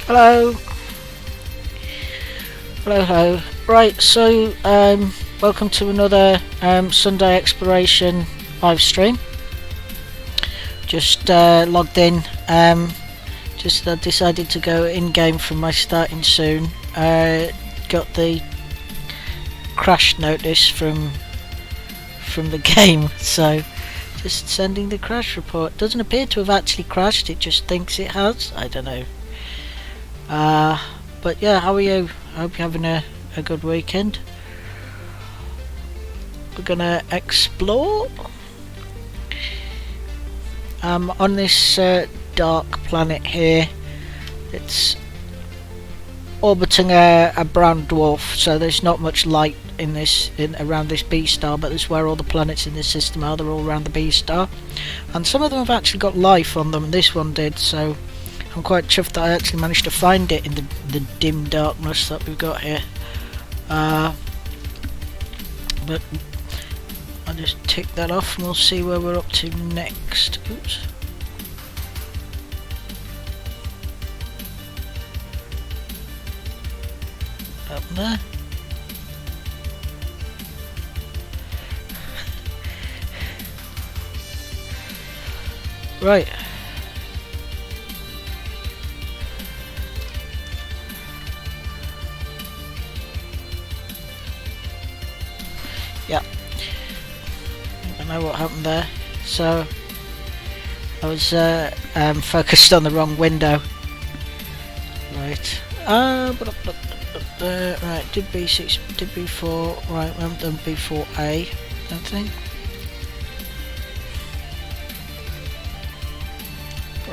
Hello. Hello, hello. Right, so welcome to another Sunday exploration live stream. Just logged in. Just decided to go in game from my starting soon. Got the crash notice from the game, so just sending the crash report. Doesn't appear to have actually crashed. It just thinks it has. I don't know. But yeah, how are you? I hope you're having a good weekend. We're gonna explore on this dark planet here. It's orbiting a brown dwarf, so there's not much light around this B star, but this is where all the planets in this system are. They're all around the B star, and some of them have actually got life on them, and this one did, so I'm quite chuffed that I actually managed to find it in the dim darkness that we've got here. But I'll just tick that off and we'll see where we're up to next. Oops. Up there. Right. Yeah. I don't know what happened there. So I was focused on the wrong window. Right. Right. Did B6, did B4. Right. We haven't done B4A. I don't think.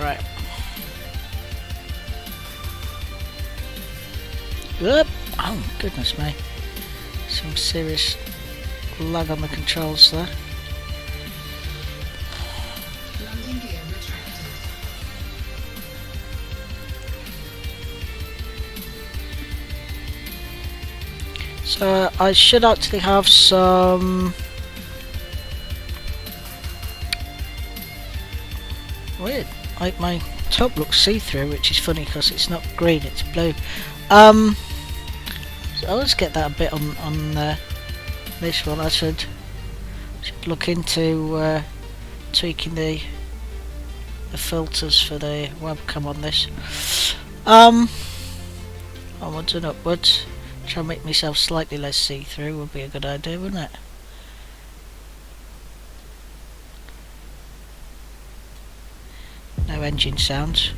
Right. Whoop. Oh goodness me. Some serious lag on the controls there. Landing gear retracted. So I should actually have some weird. Like my top looks see-through, which is funny because it's not green, it's blue. So let's get that a bit on this one. I should look into tweaking the filters for the webcam on this. Onwards and upwards. Try and make myself slightly less see-through would be a good idea, wouldn't it? No engine sounds.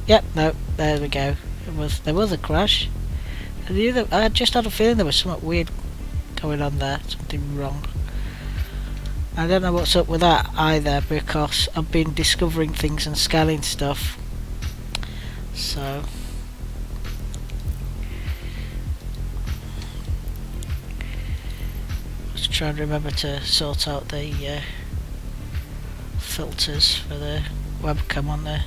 Yep, no, there we go. There was a crash. I just had a feeling there was something weird going on there, something wrong. I don't know what's up with that either, because I've been discovering things and scanning stuff. So let's try and remember to sort out the filters for the webcam on the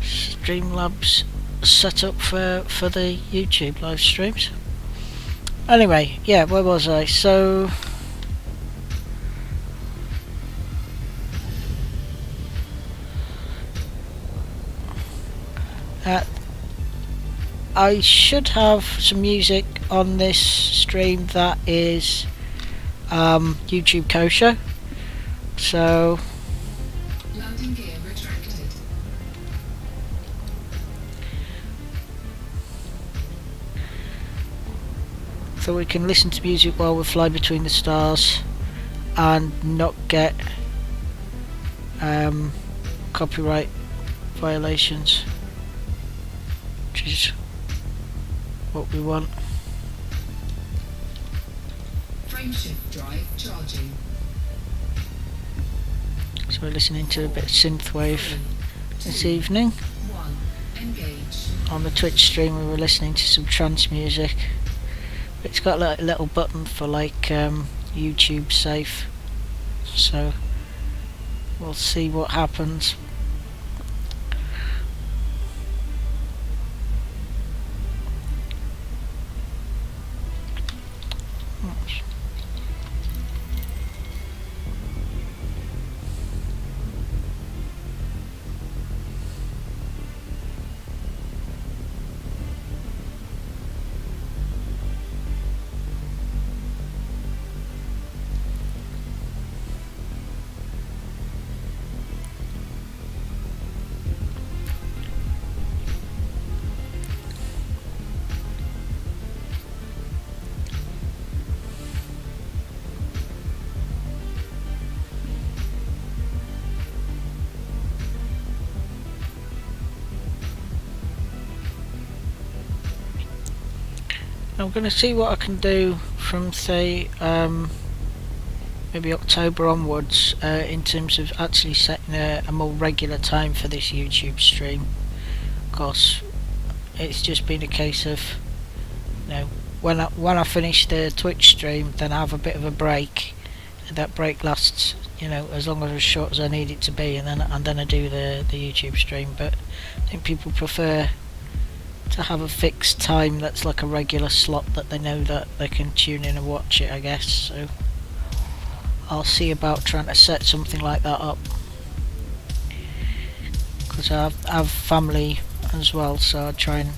Streamlabs set up for the YouTube live streams. Anyway, yeah, where was I? So I should have some music on this stream that is YouTube kosher. So Landing gear retracted. so we can listen to music while we fly between the stars and not get copyright violations, which is what we want. Frameshift drive charging. So we're listening to a bit of synthwave this evening. 1. Engage. On the Twitch stream we were listening to some trance music. It's got a little button for like YouTube safe, so we'll see what happens. I'm going to see what I can do from, say, maybe October onwards, in terms of actually setting a more regular time for this YouTube stream. Of course, it's just been a case of, you know, when I finish the Twitch stream, then I have a bit of a break. That break lasts, you know, as long or as short as I need it to be, and then I do the YouTube stream. But I think people prefer to have a fixed time that's like a regular slot that they know that they can tune in and watch it, I guess. So I'll see about trying to set something like that up, because I have family as well, so I try and,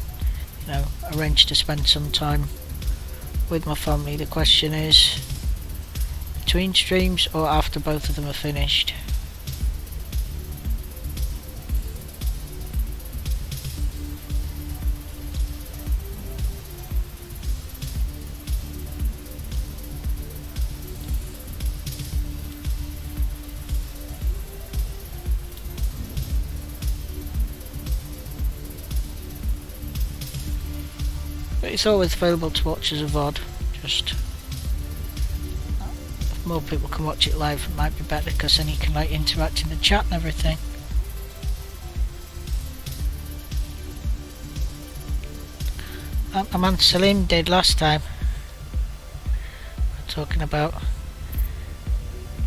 you know, arrange to spend some time with my family. The question is, between streams or after both of them are finished. But it's always available to watch as a VOD. Just if more people can watch it live, it might be better, because then you can like interact in the chat and everything. Aman Salim did last time. We're talking about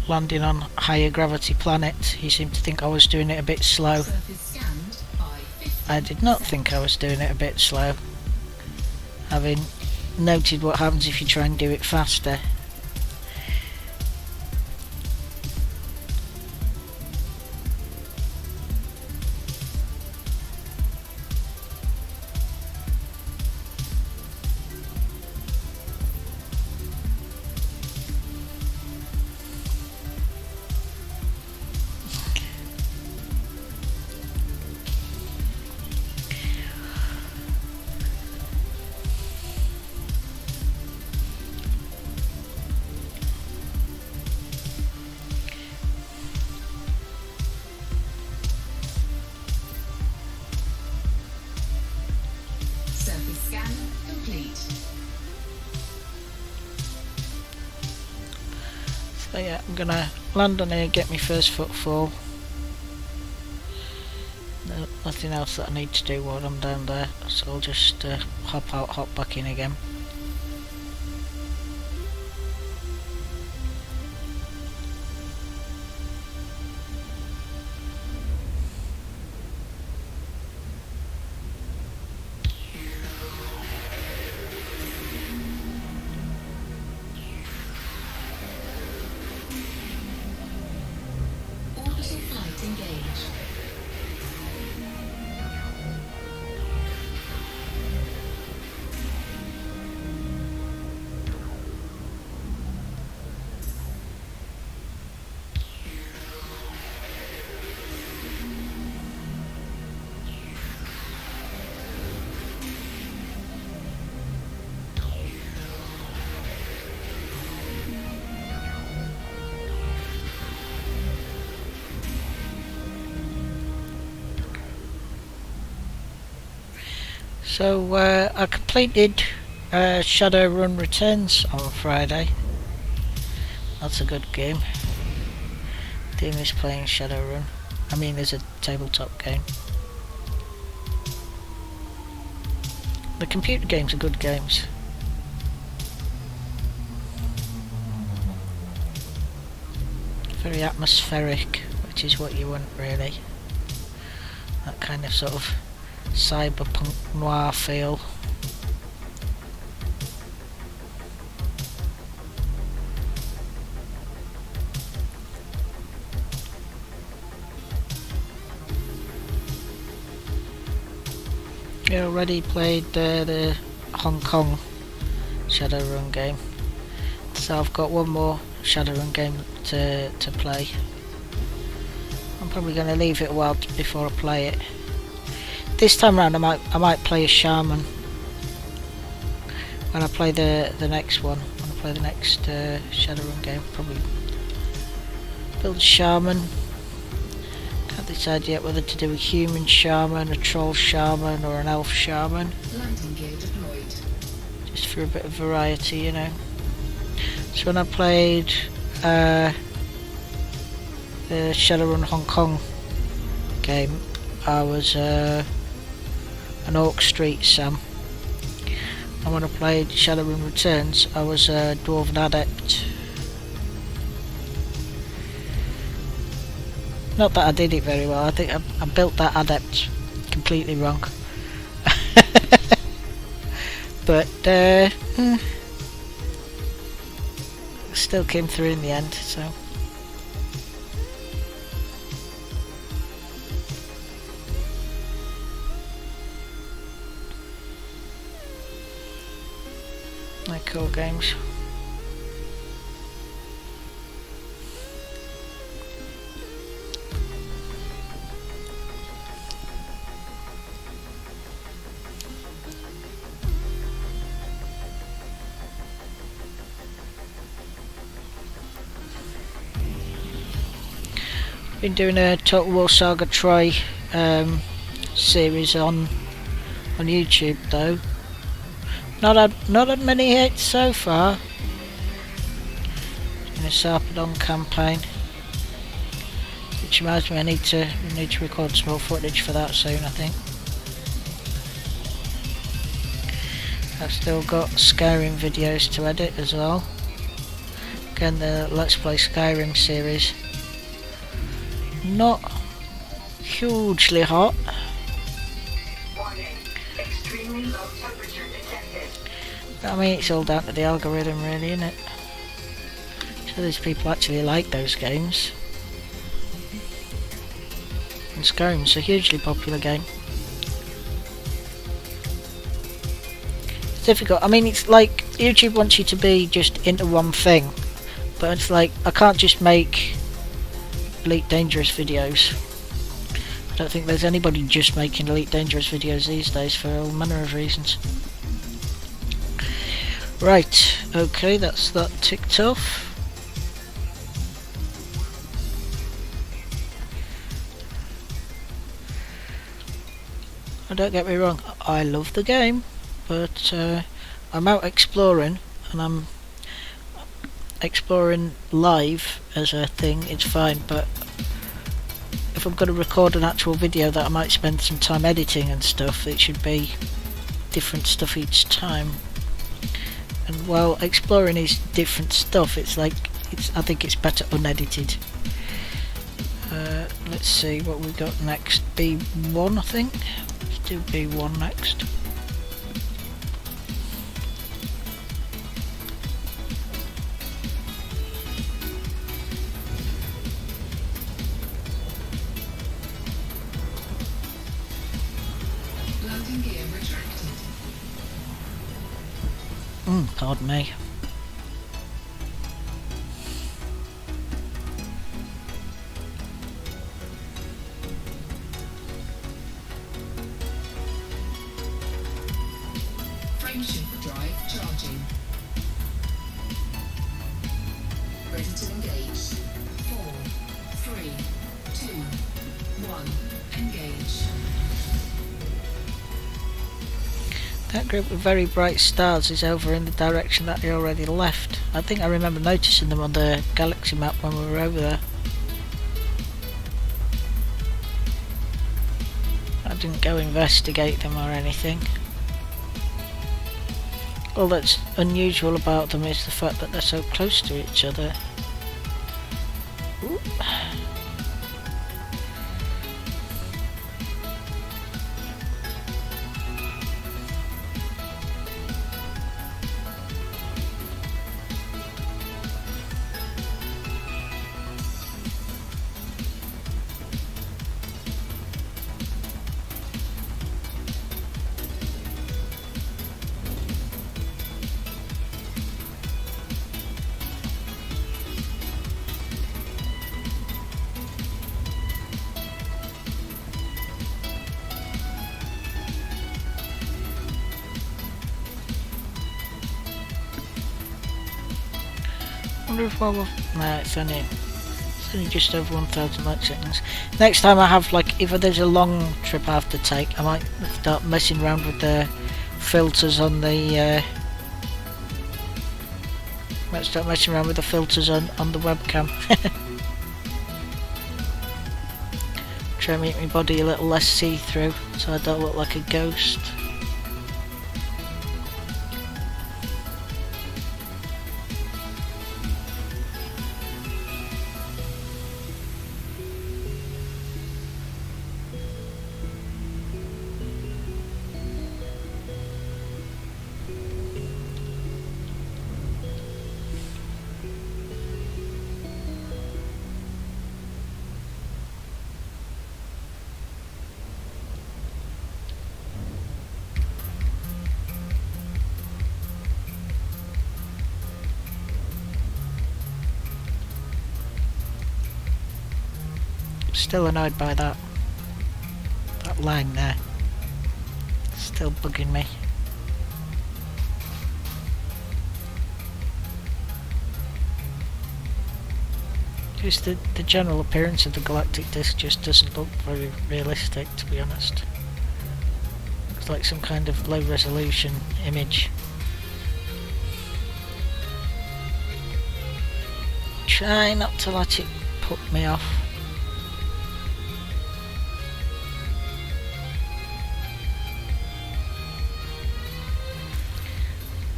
landing on higher gravity planets. He seemed to think I was doing it a bit slow. Surface scanned by 50%. I did not think I was doing it a bit slow, having noted what happens if you try and do it faster. Surface scan complete. So yeah, I'm gonna land on here, get my first footfall. Nothing else that I need to do while I'm down there, so I'll just hop out, hop back in again. Orbital flight engaged. So I completed Shadowrun Returns on Friday. That's a good game. Do miss playing Shadowrun. I mean, there's a tabletop game. The computer games are good games. Very atmospheric, which is what you want really. That kind of sort of cyberpunk noir feel. I already played the Hong Kong Shadowrun game, so I've got one more Shadowrun game to play. I'm probably going to leave it a while before I play it. This time around I might play a shaman when I play the next one. When I play the next Shadowrun game, probably build a shaman. Can't decide yet whether to do a human shaman, a troll shaman, or an elf shaman. Landing gear deployed. just for a bit of variety, you know. So when I played the Shadowrun Hong Kong game, I was an Orc Street Sam, and when I played Shadowrun Returns, I was a Dwarven Adept. Not that I did it very well. I think I built that Adept completely wrong. But still came through in the end, so. They're cool games. Been doing a Total War Saga Troy series on YouTube though. Not had many hits so far in the Sarpedon campaign, which reminds me we need to record some more footage for that soon. I think I've still got Skyrim videos to edit as well. Again, the Let's Play Skyrim series, not hugely hot. Warning. Extremely low temperature detected. I mean, it's all down to the algorithm really, isn't it? So these people actually like those games. And Skyrim's a hugely popular game. It's difficult. I mean, it's like YouTube wants you to be just into one thing, but it's like I can't just make Elite Dangerous videos. I don't think there's anybody just making Elite Dangerous videos these days for all manner of reasons. Right, okay, that's that ticked off. Now don't get me wrong, I love the game, but I'm out exploring, and I'm exploring live as a thing, it's fine, but if I'm going to record an actual video that I might spend some time editing and stuff, it should be different stuff each time. And while exploring is different stuff, it's like I think it's better unedited. Let's see what we got next. B1, I think. Let's do B1 next. Landing gear retracted. Pardon me. Frameshift drive charging. Ready to engage. 4, 3, 2, 1. Engage. That group of very bright stars is over in the direction that they already left. I think I remember noticing them on the galaxy map when we were over there. I didn't go investigate them or anything. All that's unusual about them is the fact that they're so close to each other. Ooh. I wonder if no, it's only just over 1,000 light seconds. Next time I have, like, if there's a long trip I have to take, I might start messing around with the filters on the Might start messing around with the filters on the webcam. Try and make my body a little less see-through so I don't look like a ghost. Still annoyed by that line there. Still bugging me. Just the general appearance of the galactic disk just doesn't look very realistic, to be honest. Looks like some kind of low resolution image. Try not to let it put me off.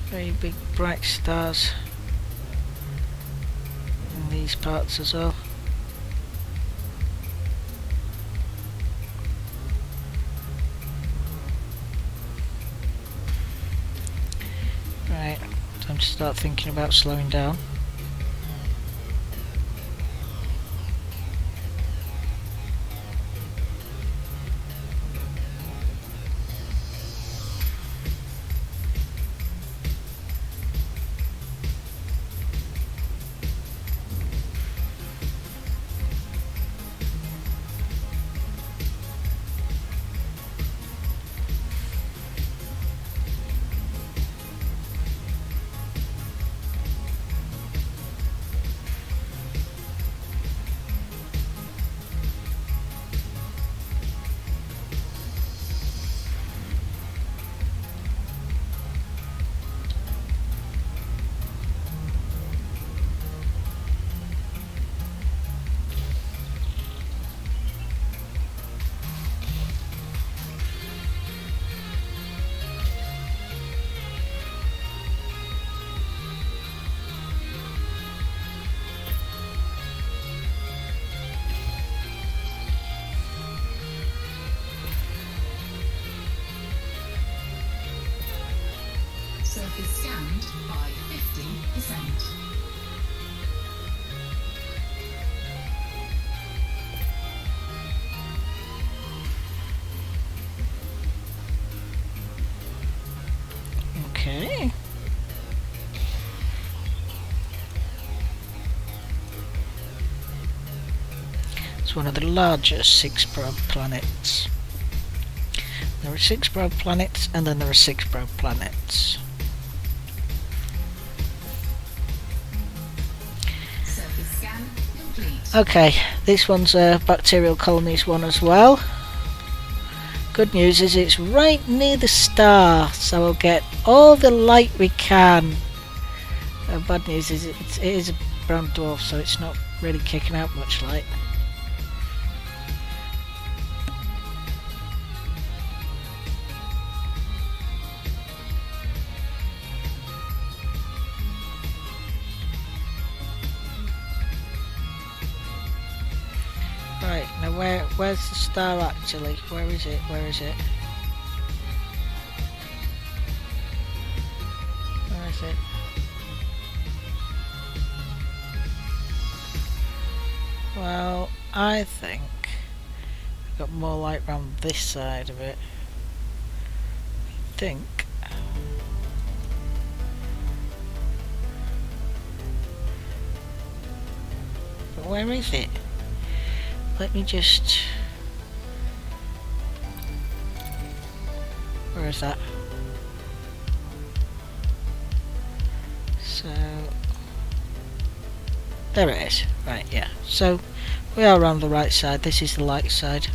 Very big bright stars in these parts as well. Right, time to start thinking about slowing down. Surface scanned by 50%. Okay. It's one of the larger 6 probe planets. There are 6 probe planets and then there are 6 probe planets. Surface scan complete. Okay, this one's a bacterial colonies one as well. Good news is it's right near the star, so we'll get all the light we can. Bad news is it is a brown dwarf, so it's not really kicking out much light. Right, now where's the star actually? Where is it? Where is it? Where is it? Well, I think I've got more light around this side of it. I think. But where is it? Let me just... Where is that? So... There it is. Right, yeah. So, we are on the right side. This is the light side.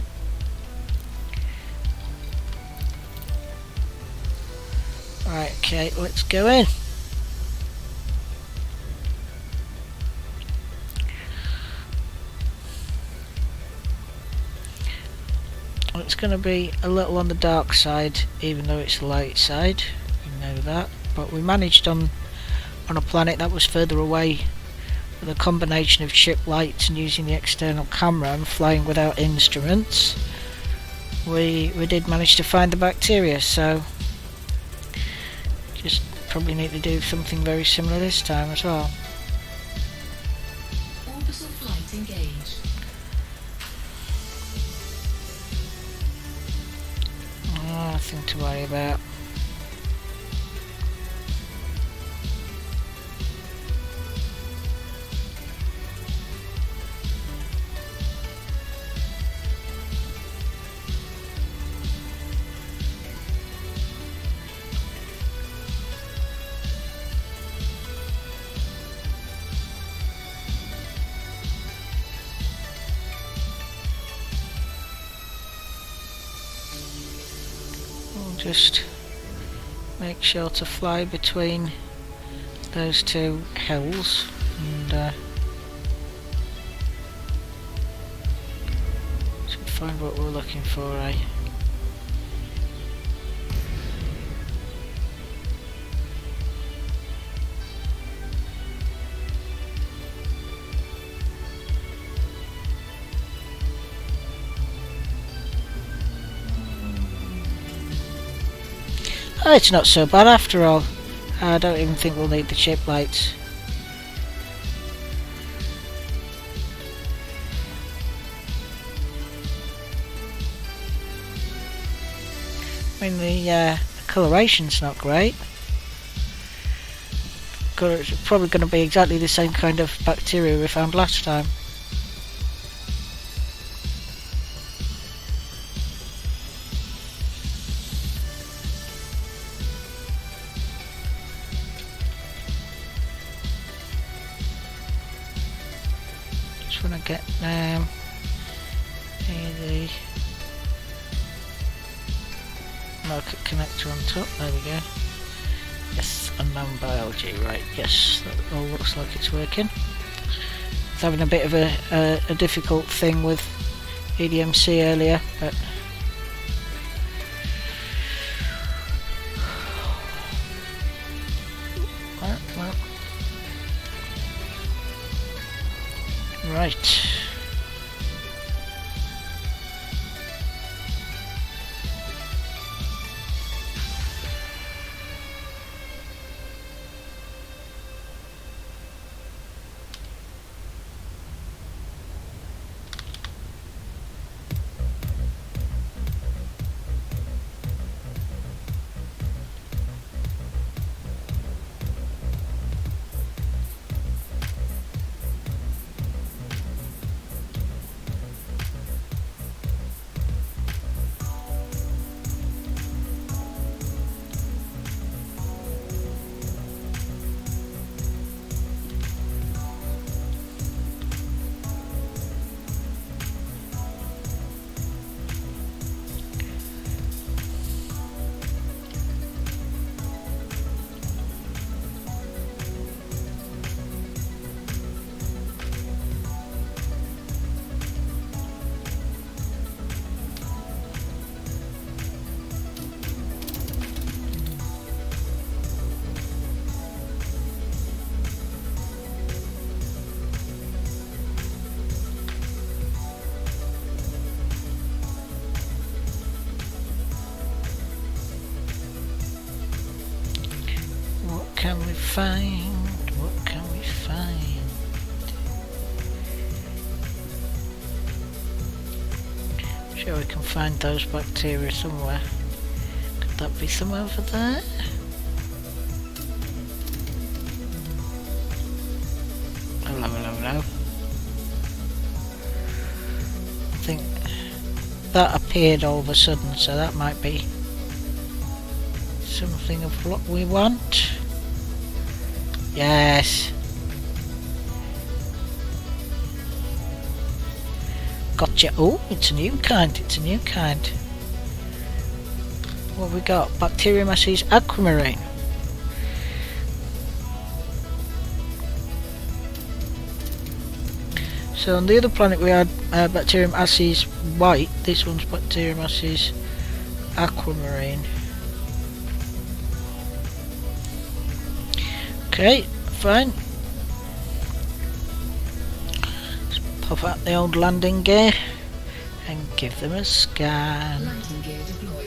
Right, okay, let's go in. that's going to be a little on the dark side, even though it's the light side. We know that, but we managed on a planet that was further away with a combination of ship lights and using the external camera and flying without instruments. We did manage to find the bacteria, so just probably need to do something very similar this time as well. Orbital flight engaged. Nothing to worry about. Just make sure to fly between those two hills and should find what we're looking for, eh? Oh, it's not so bad after all. I don't even think we'll need the chip lights. I mean, the coloration's not great. It's probably going to be exactly the same kind of bacteria we found last time. Just want to get here the market connector on top. There we go. Yes, unknown biology. Right. Yes, that all looks like it's working. It's having a bit of a difficult thing with EDMC earlier, but well. Right. What can we find? What can we find? Sure, we can find those bacteria somewhere. Could that be some over there? Hello. I think that appeared all of a sudden, so that might be something of what we want. Yes. Gotcha. Oh, it's a new kind. What have we got? Bacteriomyces aquamarine. So on the other planet we had Bacterium asses white. This one's Bacterium asses aquamarine. Okay, fine. Let's pop out the old landing gear and give them a scan. Landing gear deployed.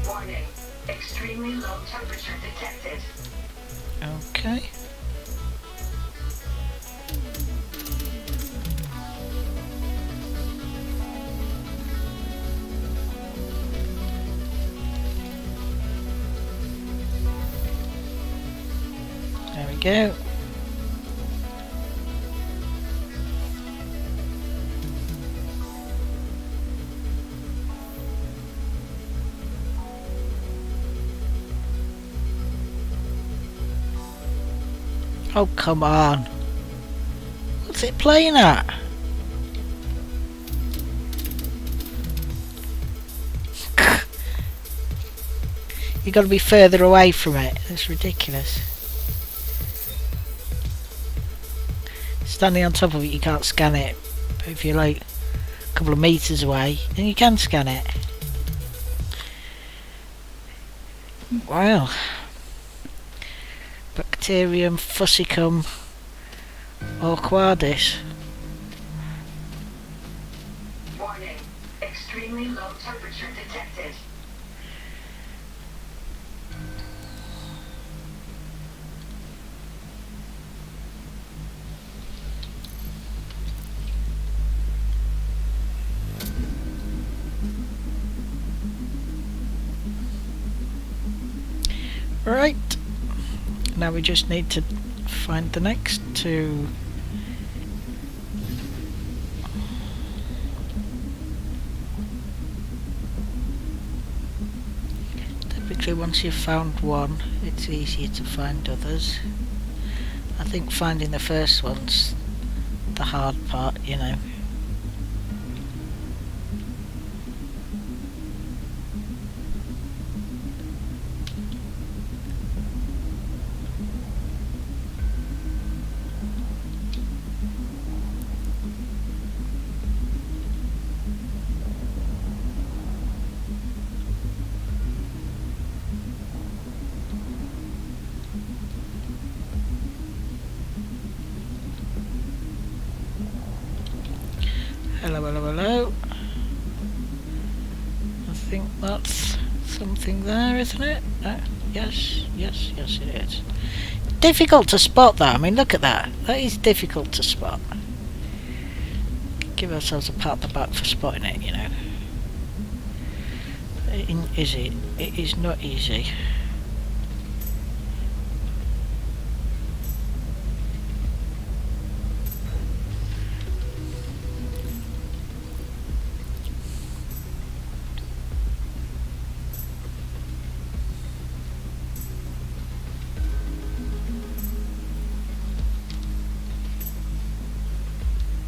Warning. Extremely low temperature detected. Okay. There we go. Oh, come on. What's it playing at? You got to be further away from it. That's ridiculous. Standing on top of it, you can't scan it. But if you're like a couple of meters away, then you can scan it. Wow. Bacterium fussicum orquadis. Warning. Extremely low temperature detected. Right. Now we just need to find the next two. Typically once you've found one, it's easier to find others. I think finding the first one's the hard part, you know. Hello, hello, hello. I think that's something there, isn't it? Yes, yes, yes it is. Difficult to spot that. I mean, look at that. That is difficult to spot. Give ourselves a pat on the back for spotting it, you know. Is it? It is not easy.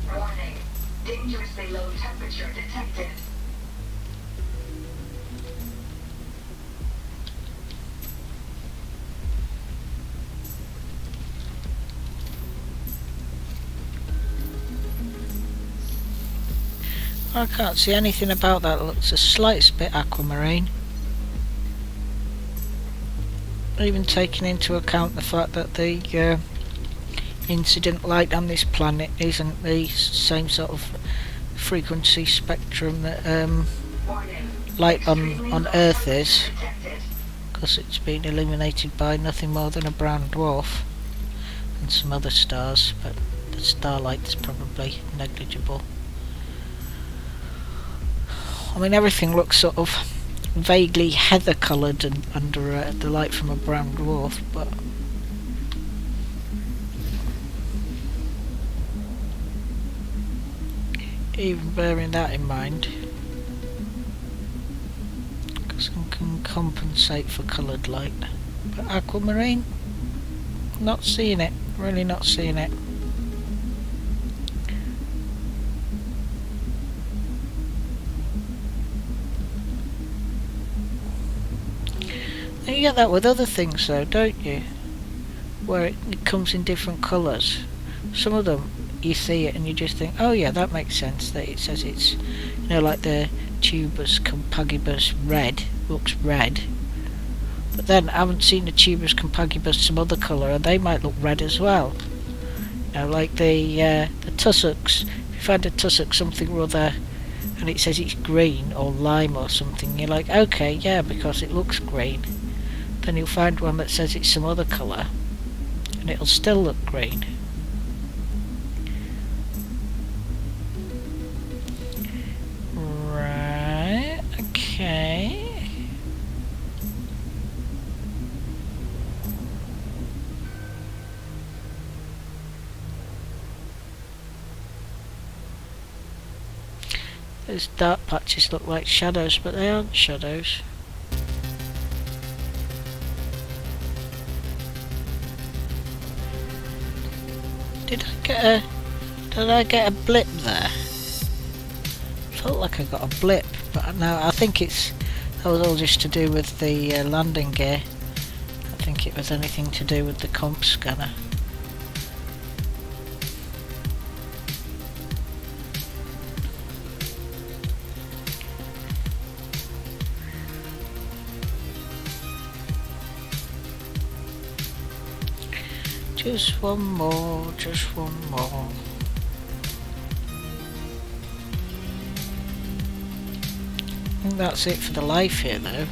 Warning. Dangerously low temperature detected. I can't see anything about that. It looks the slightest bit aquamarine. Even taking into account the fact that the incident light on this planet isn't the same sort of frequency spectrum that Warning. light Extremely on low Earth is, temperature detected. because it's been illuminated by nothing more than a brown dwarf and some other stars, but the starlight is probably negligible. I mean, everything looks sort of vaguely heather coloured and under the light from a brown dwarf, but even bearing that in mind, because I can compensate for coloured light. But aquamarine, not seeing it, really not seeing it. You get that with other things though, don't you? Where it comes in different colours. Some of them you see it and you just think, oh yeah, that makes sense, that it says it's, you know, like the tubus compagibus red, looks red. But then I haven't seen the tubus compagibus some other colour and they might look red as well. You know, like the tussocks. If you find a tussock something or other and it says it's green or lime or something, you're like, okay, yeah, because it looks green. Then you'll find one that says it's some other colour and it'll still look green. Right, okay. Those dark patches look like shadows, but they aren't shadows. Did I get a blip there? Felt like I got a blip, but no, I think that was all just to do with the landing gear. I don't think it was anything to do with the comp scanner. Just one more, just one more. I think that's it for the life here though.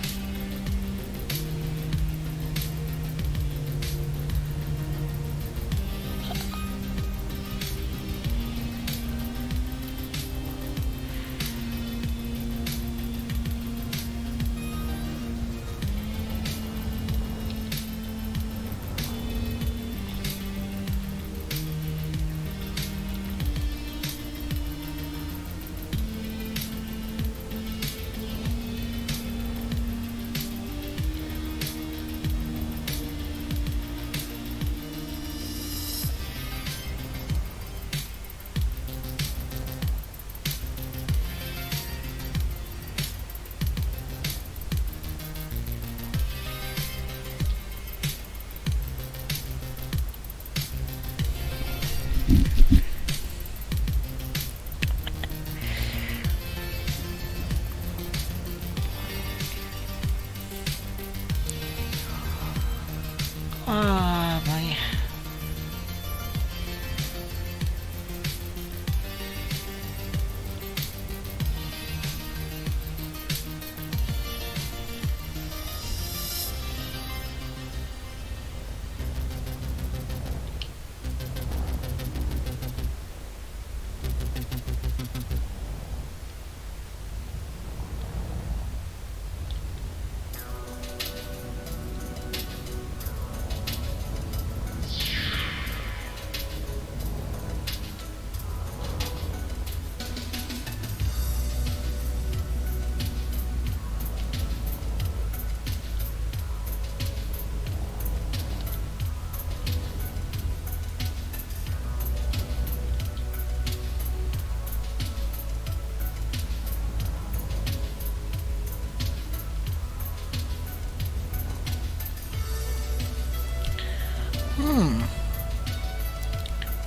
Ah, my.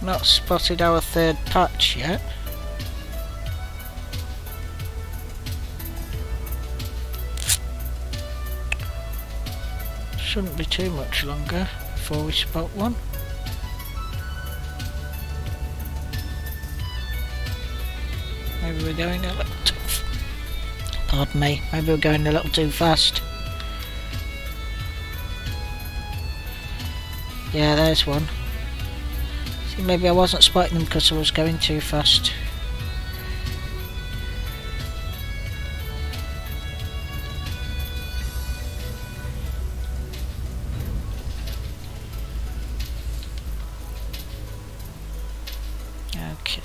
Not spotted our third patch yet. Shouldn't be too much longer before we spot one. Maybe we're going a little too... Pardon me, maybe we're going a little too fast. Yeah, there's one. See, maybe I wasn't spotting them because I was going too fast.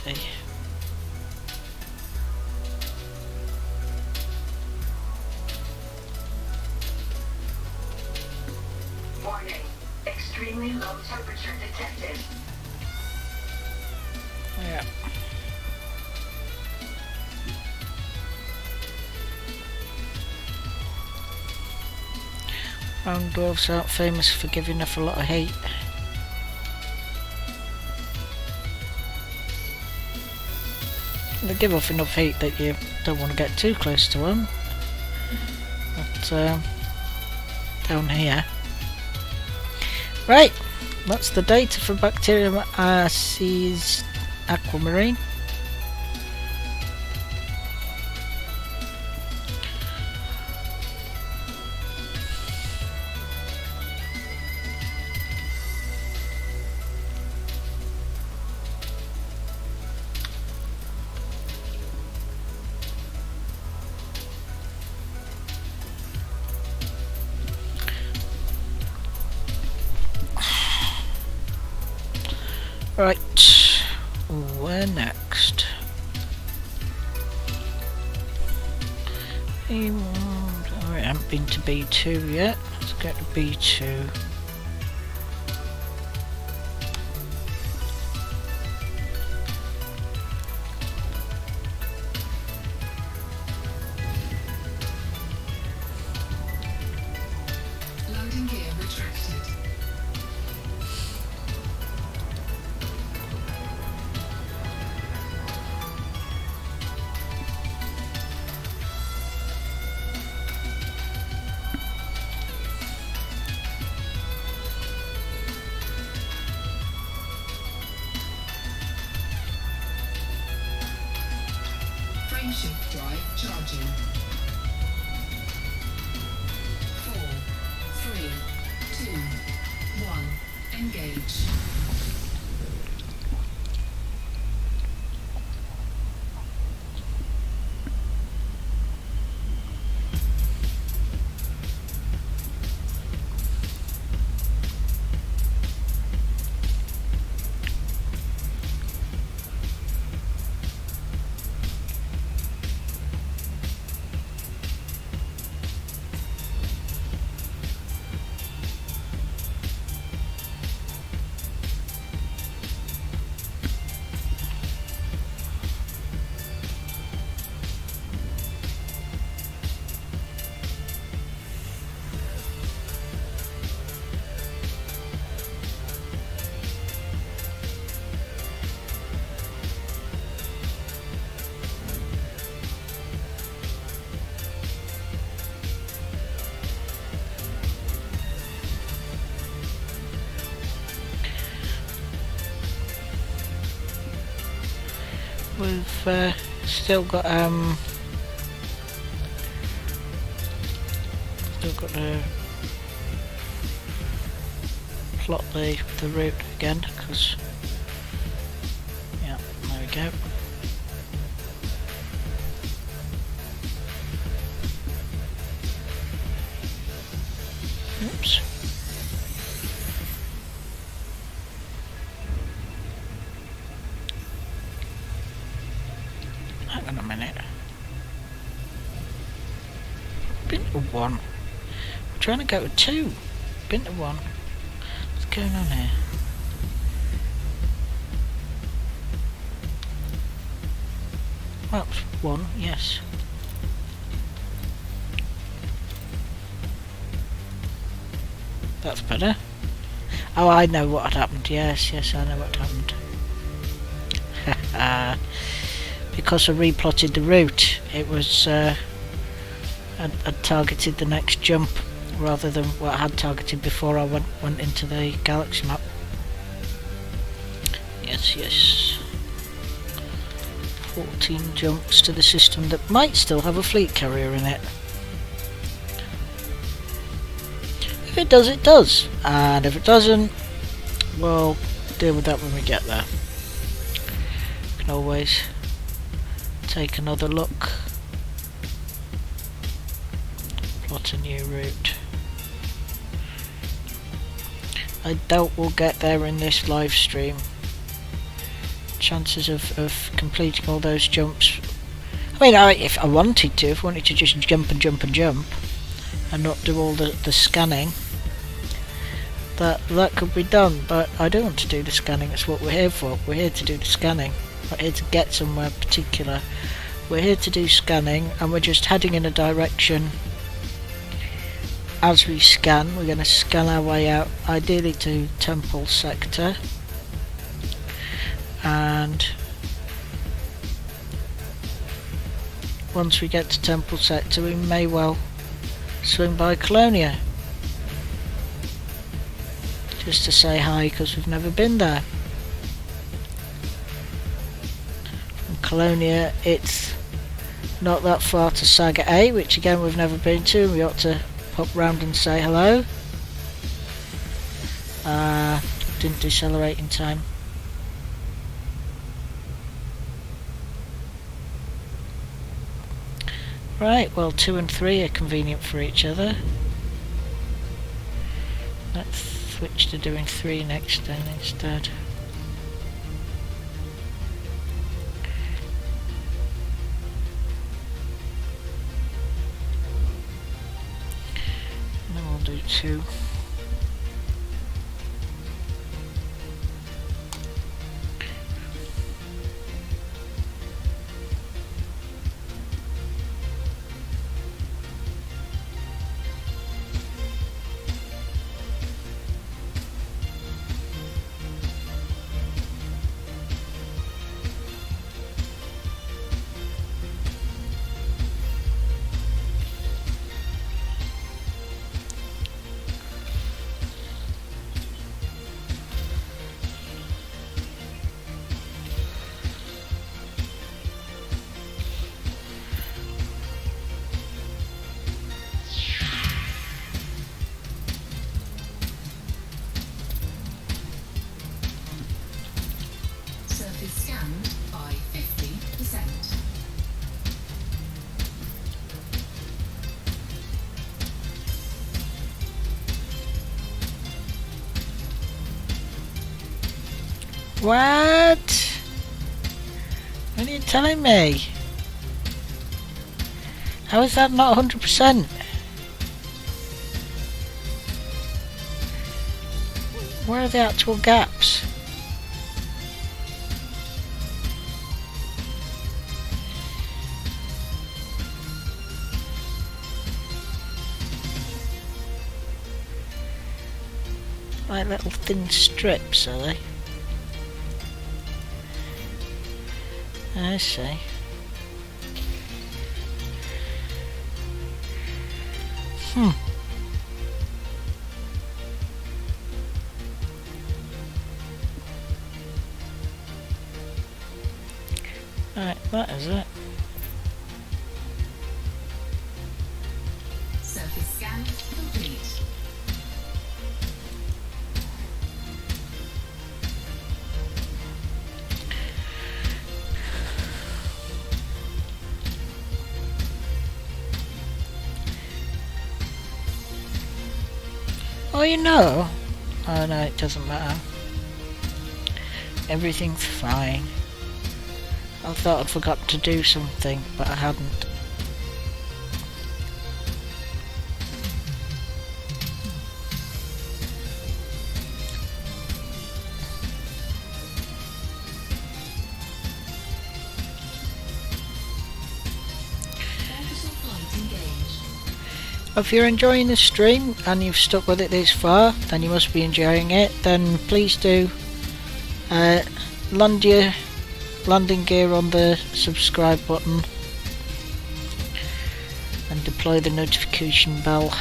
Okay. Warning. Extremely low temperature detected. Yeah. Brown dwarfs aren't famous for giving off a lot of heat. They give off enough heat that you don't want to get too close to them. But down here. Right, that's the data for Bacterium Arceus aquamarine. Right, where next? I haven't been to B2 yet. Let's get to B2. Loading gear retracted. Frameshift drive charging. 4, 3, 2, 1. Engage. We've still got to plot the route again, because yeah, there we go. Oops. Hang on a minute. Been to 1. We're trying to go to 2. Been to 1. What's going on here? Well, 1, yes. That's better. Oh, I know what had happened. Yes, I know what happened. Because I replotted the route, it was I'd targeted the next jump rather than what I had targeted before I went into the galaxy map. Yes, yes. 14 jumps to the system that might still have a fleet carrier in it. If it does, it does. And if it doesn't, we'll deal with that when we get there. We can always take another look. Plot a new route. I doubt we'll get there in this live stream. Chances of completing all those jumps. I mean, if I wanted to just jump and jump and jump and not do all the scanning, that could be done, but I don't want to do the scanning. That's what we're here for. We're here to do the scanning. We're not here to get somewhere particular. We're here to do scanning, and we're just heading in a direction. As we scan, we're going to scan our way out, ideally to Temple Sector, and once we get to Temple Sector, we may well swing by Colonia just to say hi, because we've never been there. From Colonia, it's not that far to Saga A, which again we've never been to, and we ought to pop round and say hello. Didn't decelerate in time. Right, well 2 and 3 are convenient for each other. Let's switch to doing 3 next then instead. And then we'll do 2. Surface scanned by 50%. What? What are you telling me? How is that not 100%? Where are the actual gaps? Like little thin strips, are they? I see. Right, that is it. Surface scan complete. Oh, you know? Oh no, it doesn't matter. Everything's fine. I thought I'd forgotten to do something, but I hadn't. Orbital flight engaged. If you're enjoying the stream and you've stuck with it this far, then you must be enjoying it. Then please do land your landing gear on the subscribe button and deploy the notification bell.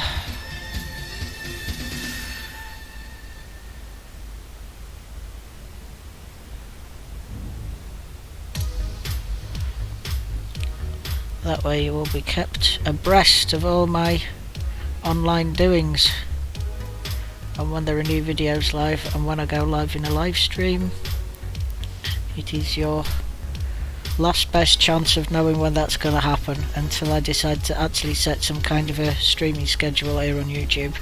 That way you will be kept abreast of all my online doings, and when there are new videos live and when I go live in a live stream. It is your last best chance of knowing when that's going to happen, until I decide to actually set some kind of a streaming schedule here on YouTube.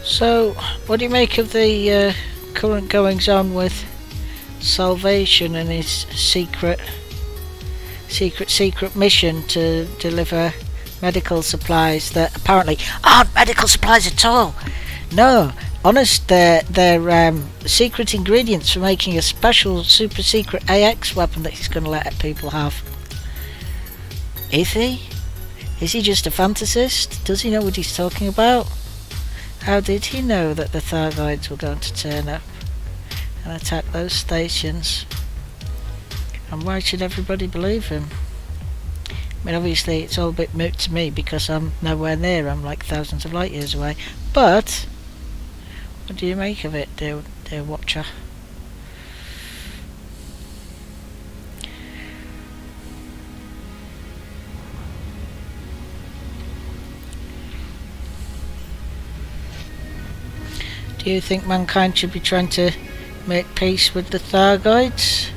So, what do you make of the current goings on with Salvation and his secret mission to deliver medical supplies that apparently aren't medical supplies at all? No, honest, they're secret ingredients for making a special super secret AX weapon that he's going to let people have. Is he? Is he just a fantasist? Does he know what he's talking about? How did he know that the Thargoids were going to turn up and attack those stations? And why should everybody believe him? I mean, obviously it's all a bit moot to me because I'm nowhere near. I'm like thousands of light years away. But what do you make of it, dear watcher? Do you think mankind should be trying to make peace with the Thargoids?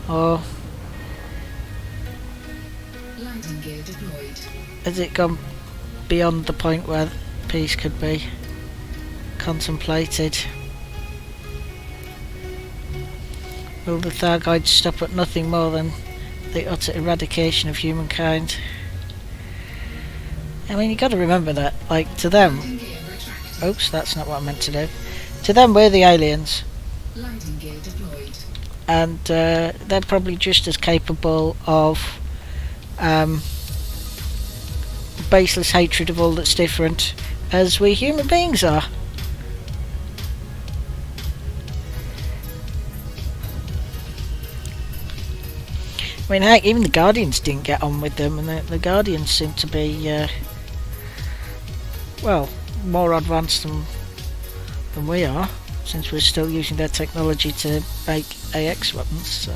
Or Landing gear deployed. has it gone beyond the point where peace could be contemplated? Will the Thargoids stop at nothing more than the utter eradication of humankind? I mean, you got to remember that, like, to them, Landing gear retracted. oops, that's not what I meant to do. To them, we're the aliens, Landing gear deployed. and they're probably just as capable of baseless hatred of all that's different as we human beings are. I mean, heck, even the Guardians didn't get on with them, and the Guardians seem to be, well, more advanced than we are, since we're still using their technology to make AX weapons. So.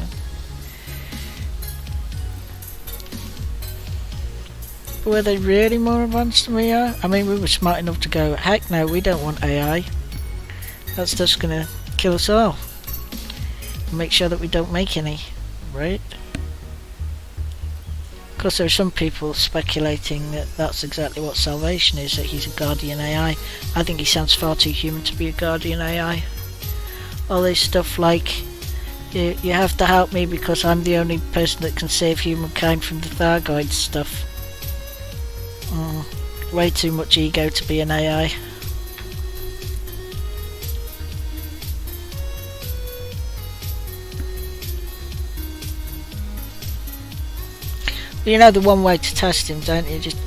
Were they really more advanced than we are? I mean, we were smart enough to go, heck no, we don't want AI. That's just gonna kill us all. And make sure that we don't make any, right? Of course, there are some people speculating that that's exactly what Salvation is, that he's a Guardian AI. I think he sounds far too human to be a Guardian AI. All this stuff like, you have to help me because I'm the only person that can save humankind from the Thargoids stuff. Way too much ego to be an AI. You know the one way to test him, don't you? Just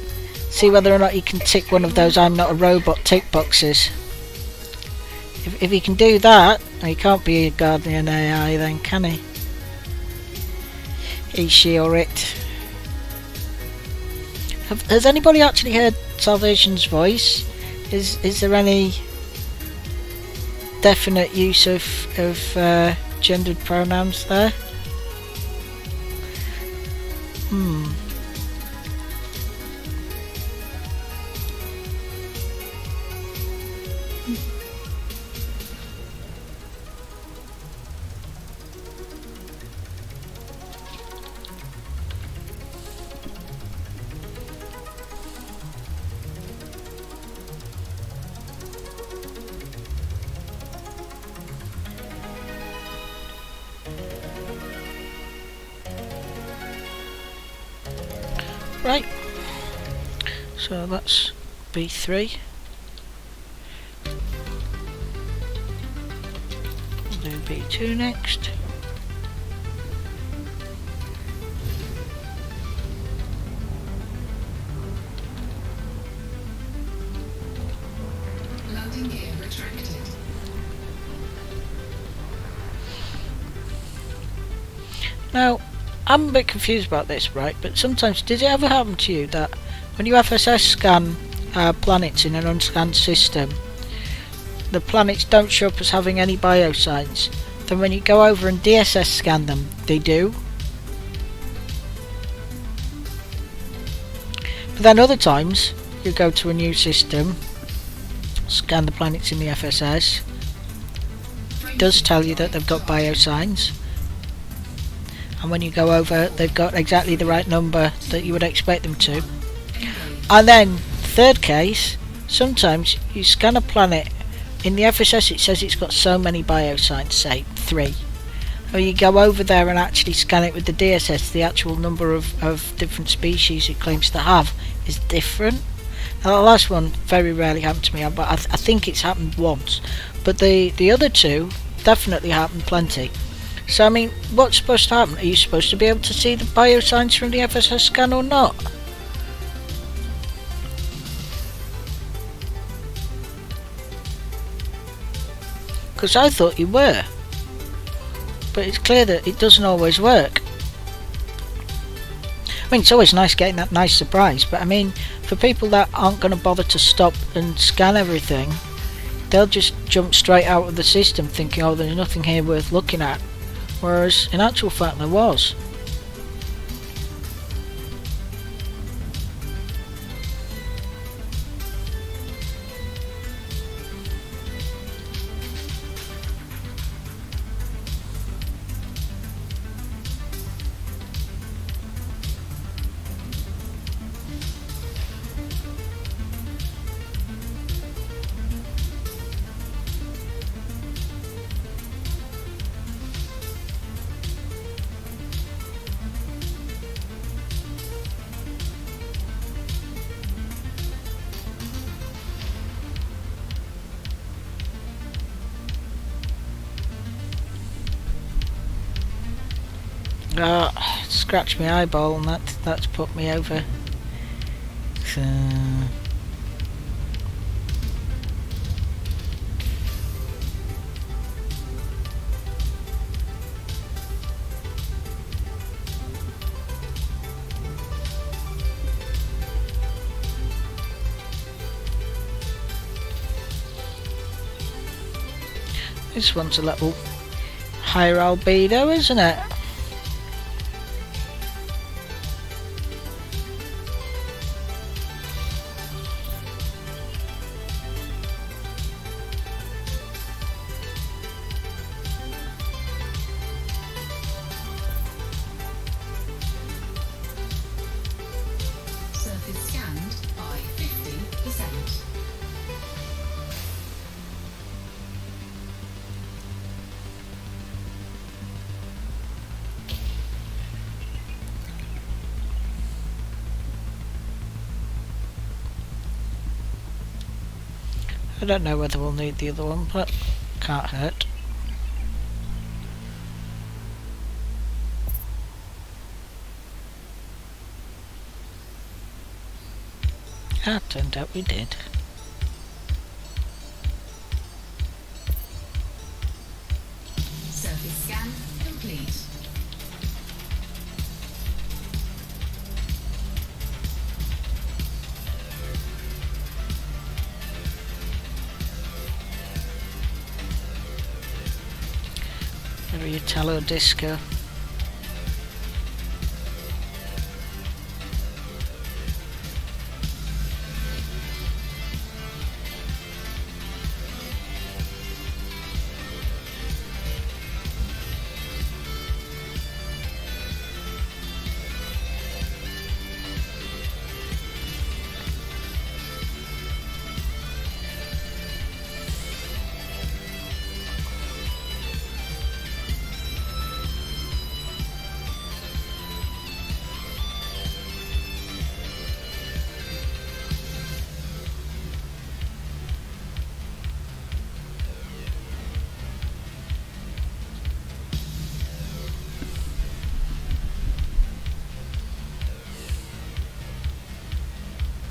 see whether or not he can tick one of those "I'm not a robot" tick boxes. If he can do that, he can't be a Guardian AI then, can he? He, she or it. Has anybody actually heard Salvation's voice? Is there any definite use of gendered pronouns there? Right, so that's B3. We'll do B2 next. Landing gear retracted. Now, I'm a bit confused about this, right? But sometimes, did it ever happen to you that when you FSS scan planets in an unscanned system, the planets don't show up as having any biosigns? Then when you go over and DSS scan them, they do. But then other times, you go to a new system, scan the planets in the FSS, it does tell you that they've got biosigns. And when you go over, they've got exactly the right number that you would expect them to. And then, third case, sometimes you scan a planet, in the FSS it says it's got so many biosigns, say 3. When you go over there and actually scan it with the DSS, the actual number of different species it claims to have is different. Now the last one very rarely happened to me, but I think it's happened once. But the other two definitely happened plenty. So I mean, what's supposed to happen? Are you supposed to be able to see the biosigns from the FSS scan or not? Because I thought you were. But it's clear that it doesn't always work. I mean, it's always nice getting that nice surprise, but I mean, for people that aren't going to bother to stop and scan everything, they'll just jump straight out of the system thinking, oh, there's nothing here worth looking at. Whereas, in actual fact, there was. Scratched my eyeball and that's put me over. So this one's a little higher albedo, isn't it? Surface scanned by 50%. I don't know whether we'll need the other one, but can't hurt. Ah, turned out we did. Surface scan complete. Maybe Italo Disco.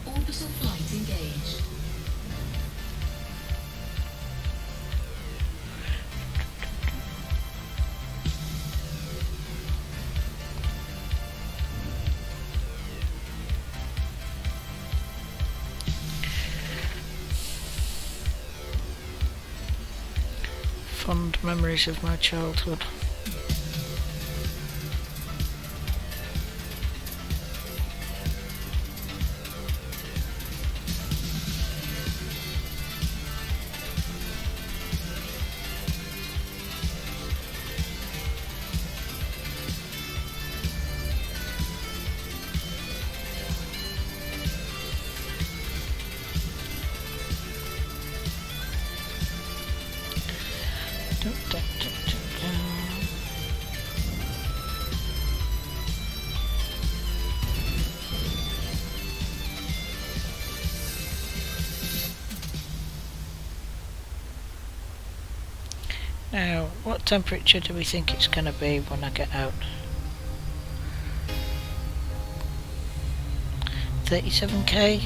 Orbital flight engaged. fond memories of my childhood. Dun, dun, dun, dun, dun. Now, what temperature do we think it's going to be when I get out? 37k?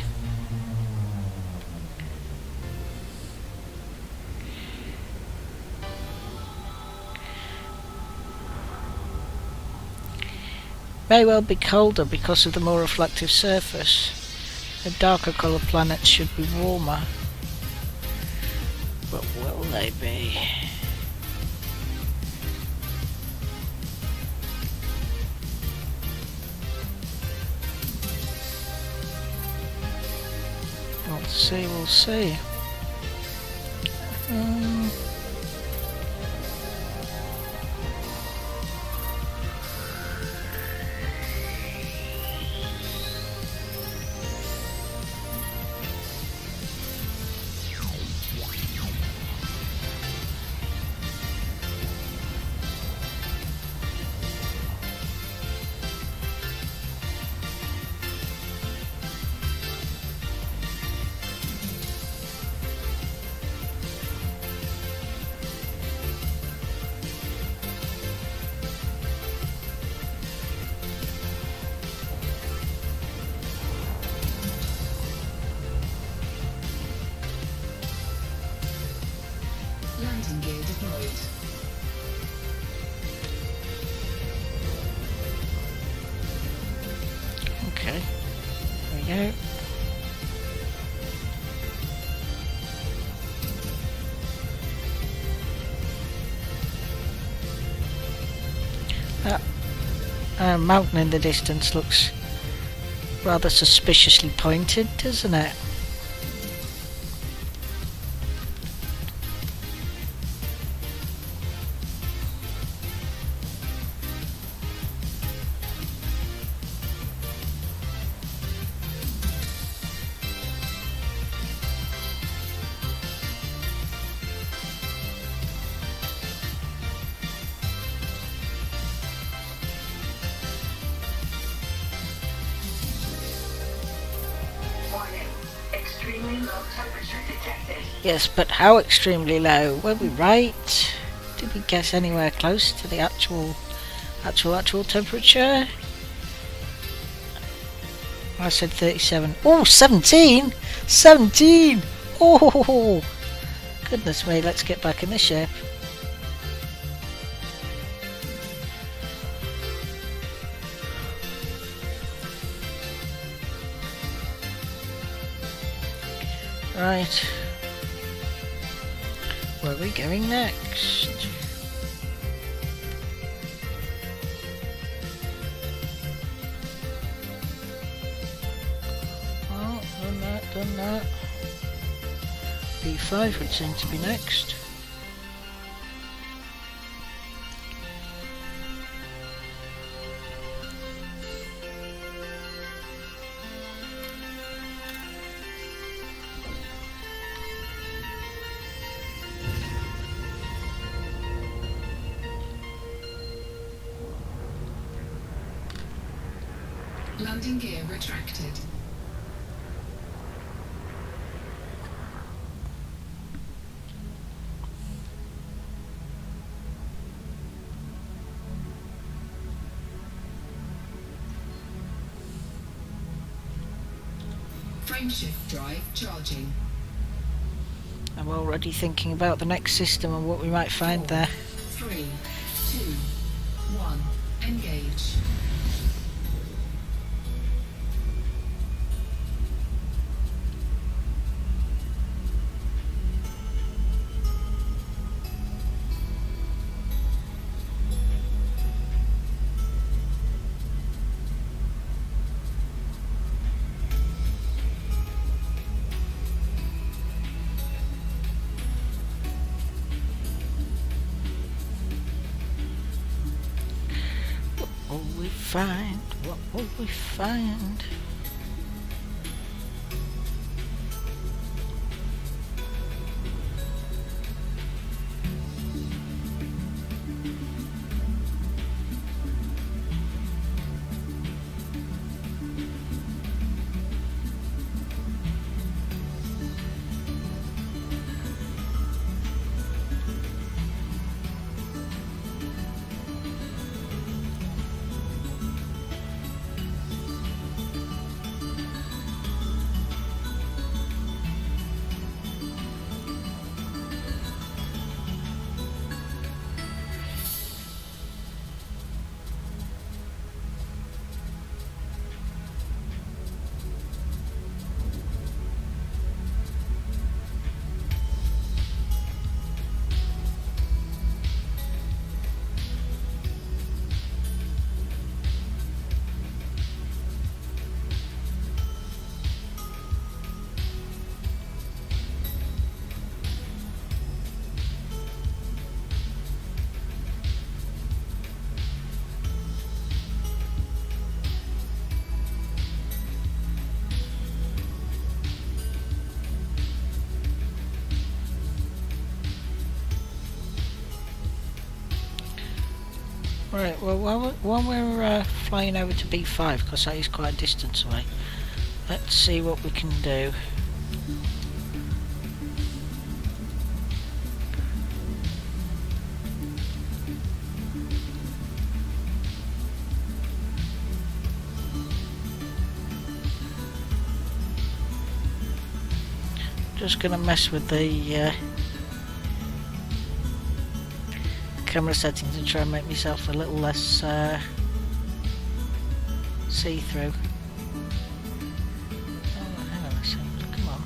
May well be colder because of the more reflective surface. The darker coloured planets should be warmer. But will they be? We'll see, we'll see. Landing gear deployed. Okay, there we go. That mountain in the distance looks rather suspiciously pointed, doesn't it? Warning. Extremely low temperature detected. Yes, but how extremely low? Were we right? Did we guess anywhere close to the actual temperature? I said 37. Oh, 17! 17! Oh! Goodness me, let's get back in the ship. Right. Where are we going next? Oh, done that. B5 would seem to be next. Landing gear retracted. Frameshift drive charging. I'm already thinking about the next system and what we might find there. 3, 2, 1. Engage. find? What will we find? Right, well, while we're flying over to B5, because that is quite a distance away, let's see what we can do. Just gonna mess with the camera settings and try and make myself a little less see-through. Oh, hang on a second, come on.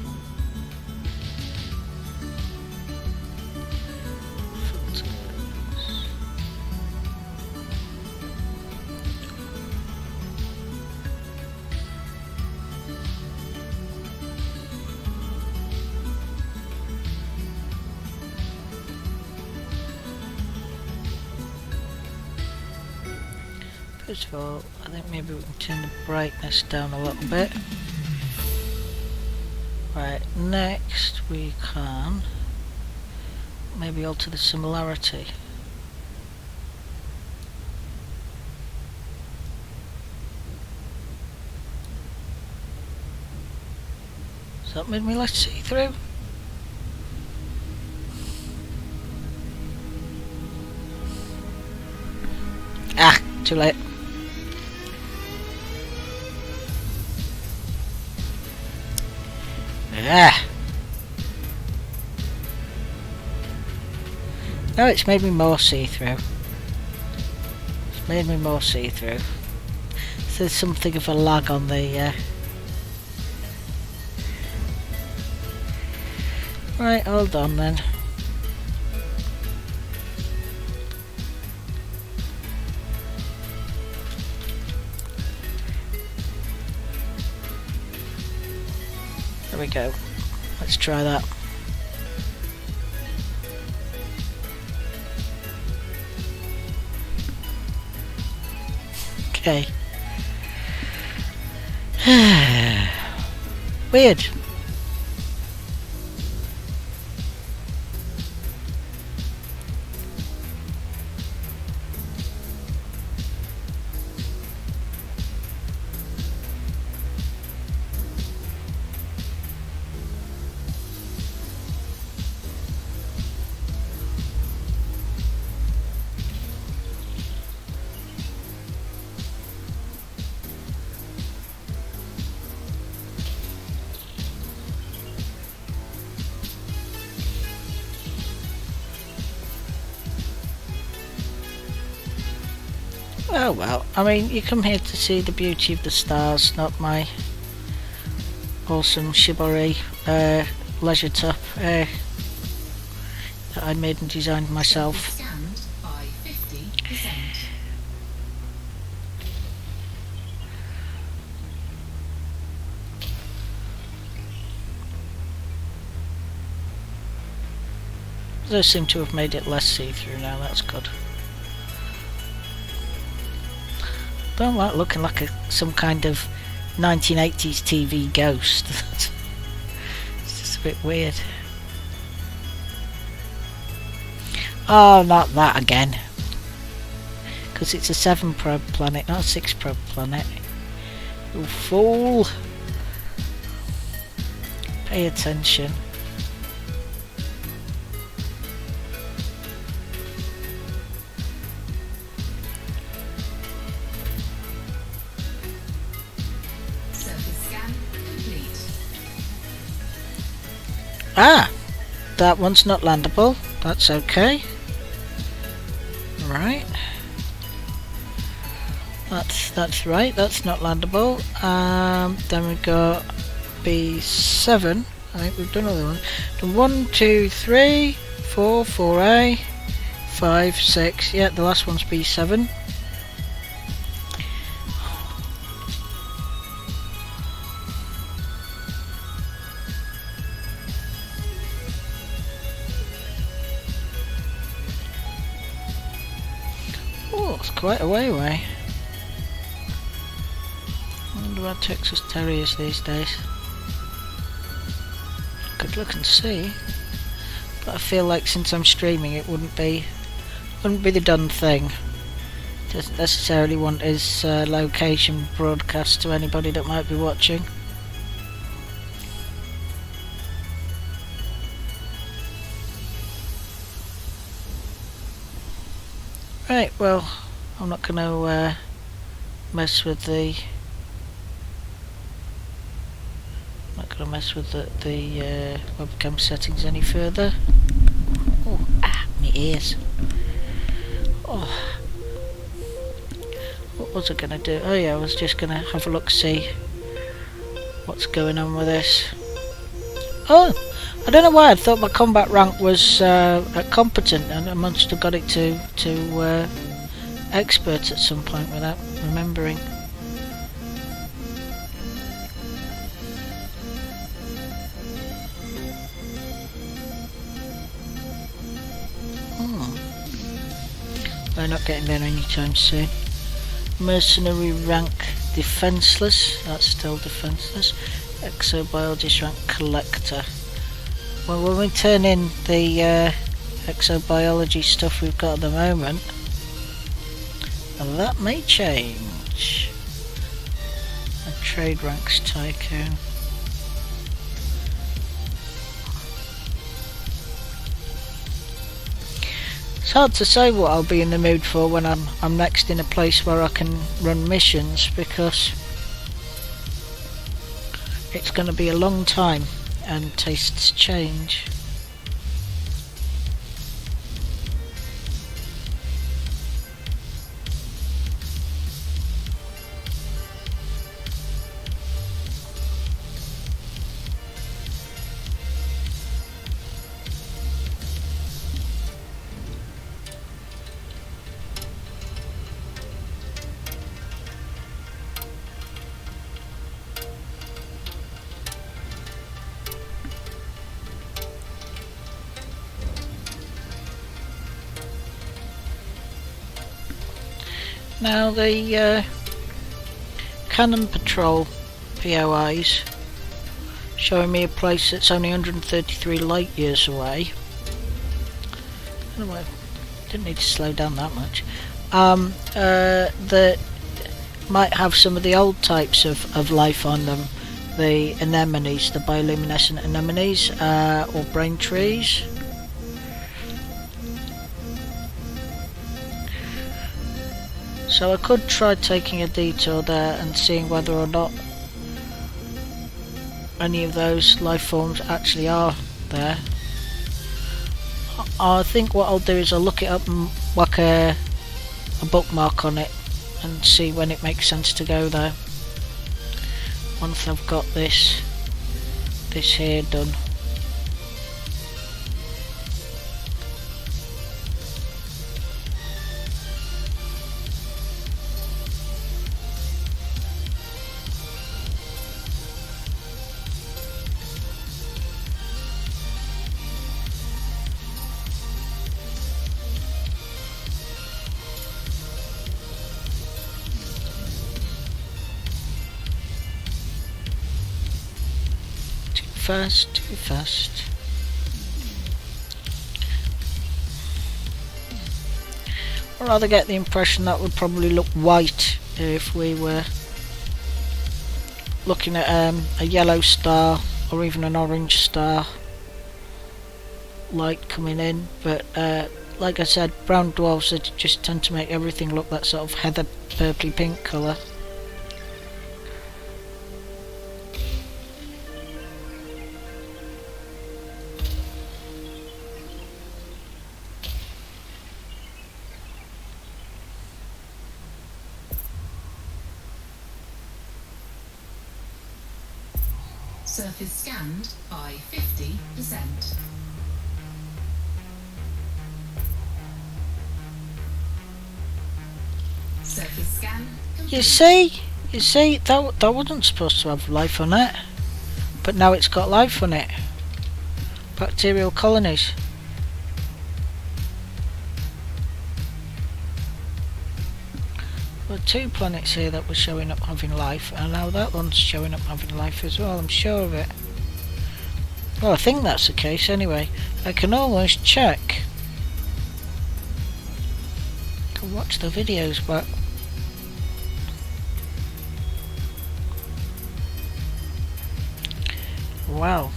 Filters. First of all, I think maybe we can turn the brightness down a little bit. Right, next we can maybe alter the similarity. Does that make me less see-through? Ah, too late. Ah. No, it's made me more see-through. It's made me more see-through. So there's something of a lag on the Right, hold on then. There we go. Let's try that. Okay. Weird. Oh well, I mean, you come here to see the beauty of the stars, not my awesome shibori leisure top that I made and designed myself. Scanned by 50%. They seem to have made it less see-through now, that's good. Don't like looking like some kind of 1980s TV ghost. It's just a bit weird. Oh, not that again. Because it's a 7 probe planet, not a 6 probe planet. You fool! Pay attention. Surface scan complete. Ah! That one's not landable. That's okay. Right. That's right. That's not landable. Then we got B7. I think we've done another one. Done 1, 2, 3, 4, 4A, 5, 6. Yeah, the last one's B7. Oh, it's quite a way away. I wonder where Texas Terriers these days. Could look and see, but I feel like since I'm streaming, it wouldn't be the done thing. Doesn't necessarily want his location broadcast to anybody that might be watching. Right, well, I'm not going to mess with the webcam settings any further. Oh, my ears. Oh, what was I going to do? Oh yeah, I was just going to have a look, see what's going on with this. Oh, I don't know why I thought my combat rank was competent, and I must have got it to expert at some point without remembering. They're not getting there anytime soon. Mercenary rank defenceless. That's still defenceless. Exobiologist rank collector. Well, when we turn in the exobiology stuff we've got at the moment, that may change. A trade ranks tycoon. It's hard to say what I'll be in the mood for when I'm next in a place where I can run missions, because it's going to be a long time and tastes change. Now the Cannon Patrol POIs showing me a place that's only 133 light years away. Anyway, didn't need to slow down that much. That might have some of the old types of life on them, the anemones, the bioluminescent anemones, or brain trees. So I could try taking a detour there and seeing whether or not any of those life forms actually are there. I think what I'll do is I'll look it up and whack a bookmark on it and see when it makes sense to go there. Once I've got this here done. fast, too fast. I'd rather get the impression that would probably look white if we were looking at a yellow star or even an orange star light coming in, but like I said, brown dwarfs just tend to make everything look that sort of heather purpley pink colour. Surface scanned by 50%. Surface scan complete. You see, that wasn't supposed to have life on it, but now it's got life on it. Bacterial colonies. There were 2 planets here that were showing up having life, and now that one's showing up having life as well, I'm sure of it. Well, I think that's the case anyway. I can almost check. I can watch the videos back. Wow.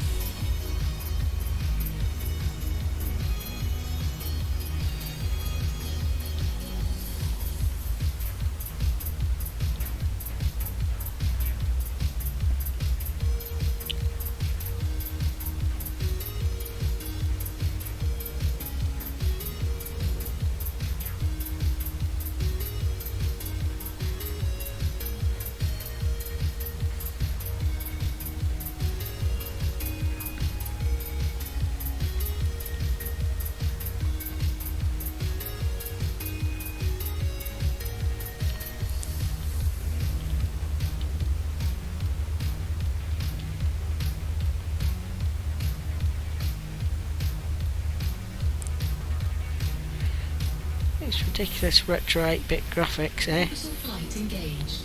It's ridiculous retro 8-bit graphics, eh? Orbital flight engaged.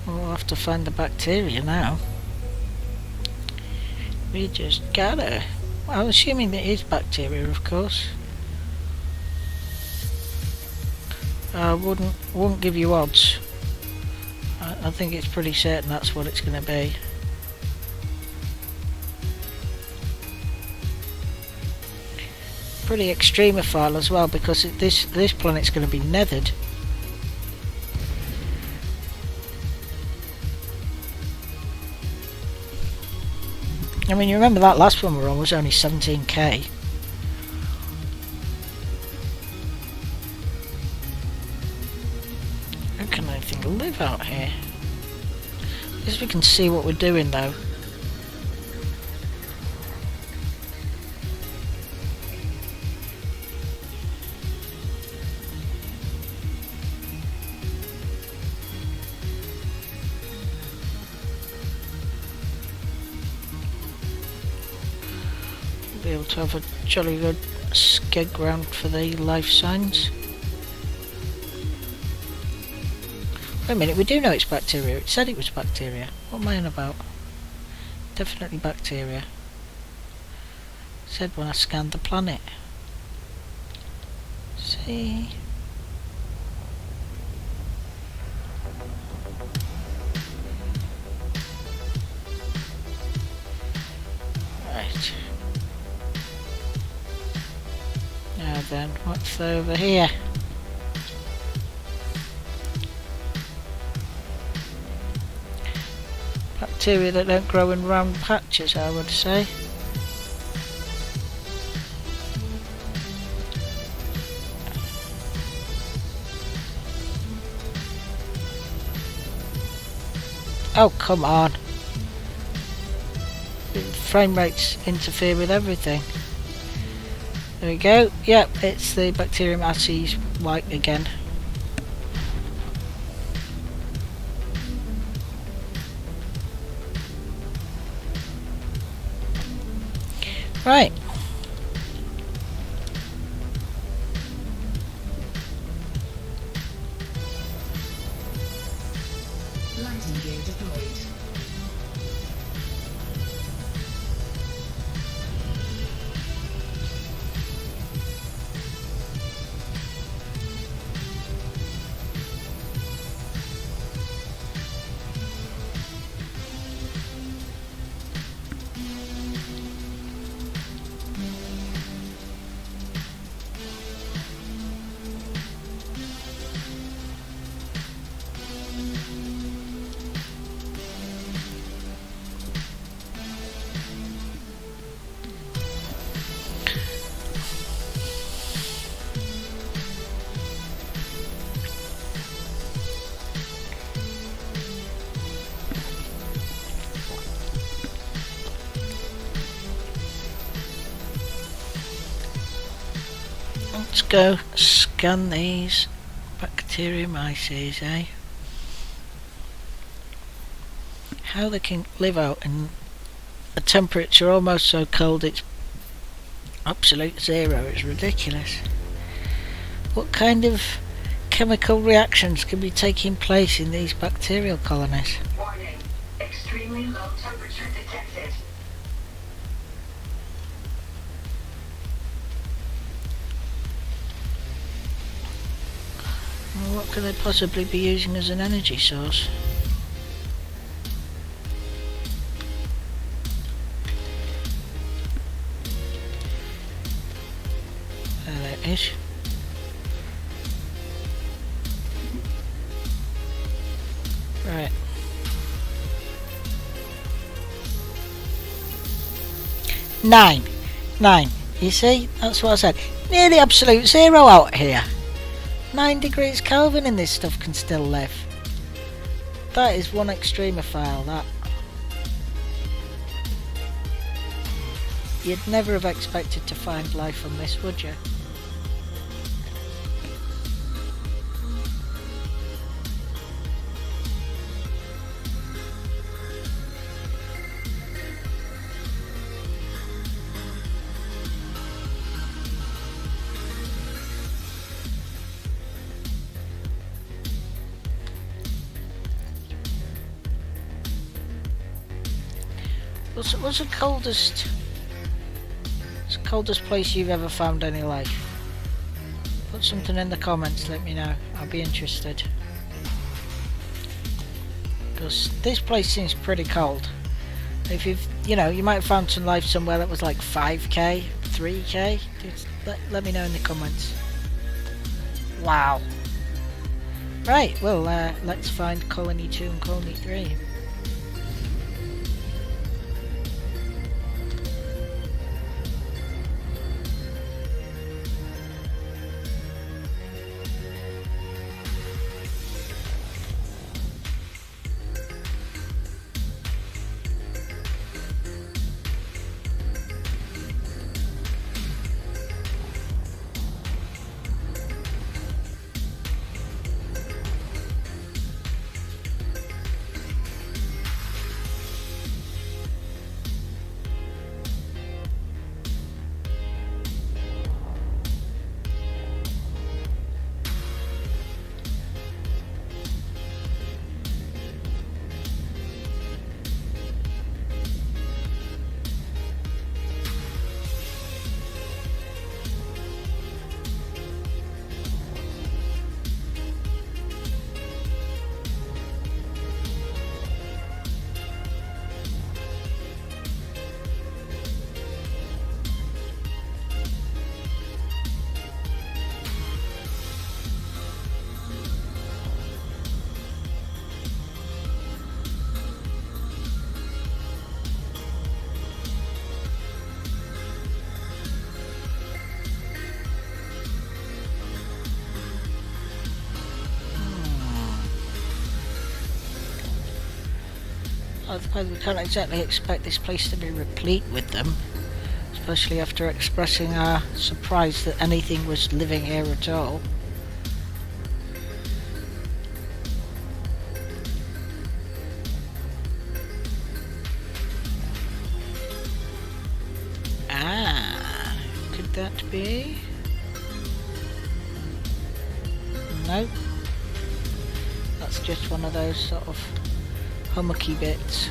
We'll have to find the bacteria now. We just gotta. I'm assuming it is bacteria, of course. I wouldn't give you odds. I think it's pretty certain that's what it's going to be. Pretty extremophile as well, because this planet's going to be nethered. I mean, you remember that last one we were on was only 17k. How can anything live out here? At least we can see what we're doing though. Be able to have a jolly good skeg ground for the life signs. Wait a minute, we do know it's bacteria. It said it was bacteria. What am I on about? Definitely bacteria. It said when I scanned the planet. See? Right. Now then, what's over here? Bacteria that don't grow in round patches, I would say. Oh, come on. The frame rates interfere with everything. There we go. Yep, it's the bacterium Odyssey white again. Right. Lighting gear deployed. Let's go scan these bacteriomyces, eh? How they can live out in a temperature almost so cold it's absolute zero. It's ridiculous. What kind of chemical reactions can be taking place in these bacterial colonies? Warning. Extremely low temperature detected. Well, what could they possibly be using as an energy source? There it is. Right. Nine. You see? That's what I said. Nearly absolute zero out here. 9 degrees Kelvin and this stuff can still live. That is one extremophile, that. You'd never have expected to find life on this, would you? What's the coldest place you've ever found any life? Put something in the comments, let me know. I'll be interested. Because this place seems pretty cold. If you might have found some life somewhere that was like 5k, 3k. Just let me know in the comments. Wow. Right, well, let's find Colony 2 and Colony 3. I suppose we can't exactly expect this place to be replete with them. It's especially after expressing our surprise that anything was living here at all. Ah, could that be? No, that's just one of those sort of hummocky bits.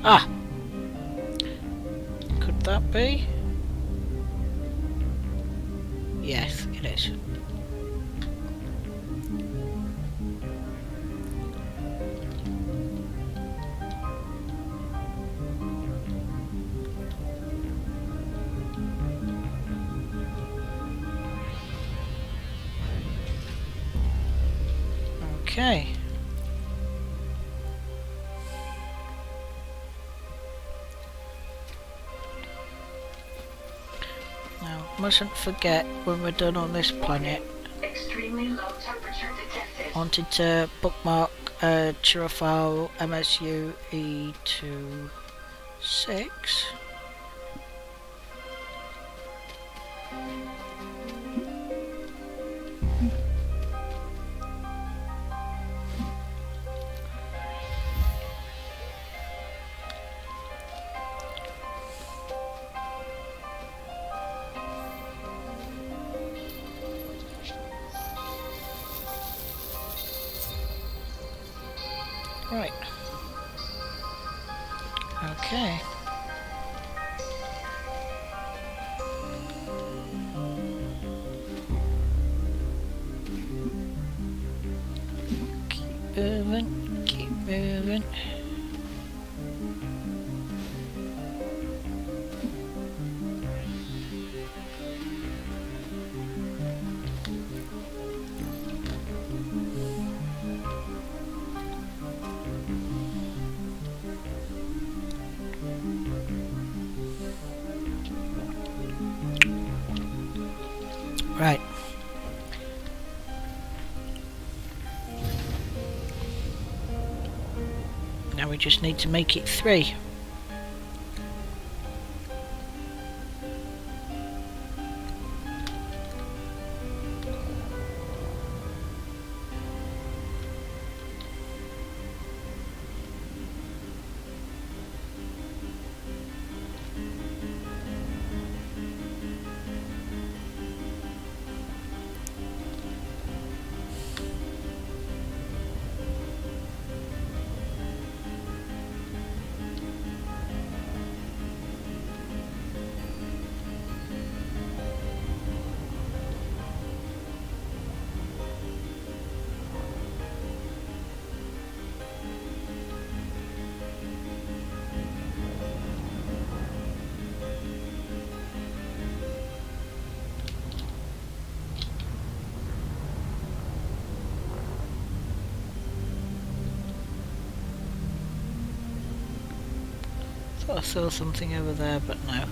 Ah! Could that be? Yes, it is. Okay. Now, mustn't forget when we're done on this planet, Extremely low temperature detected. wanted to bookmark Chirafile MSU E26. Right. Okay. Keep moving, keep moving. Right. Now we just need to make it 3. Thought I saw something over there, but no.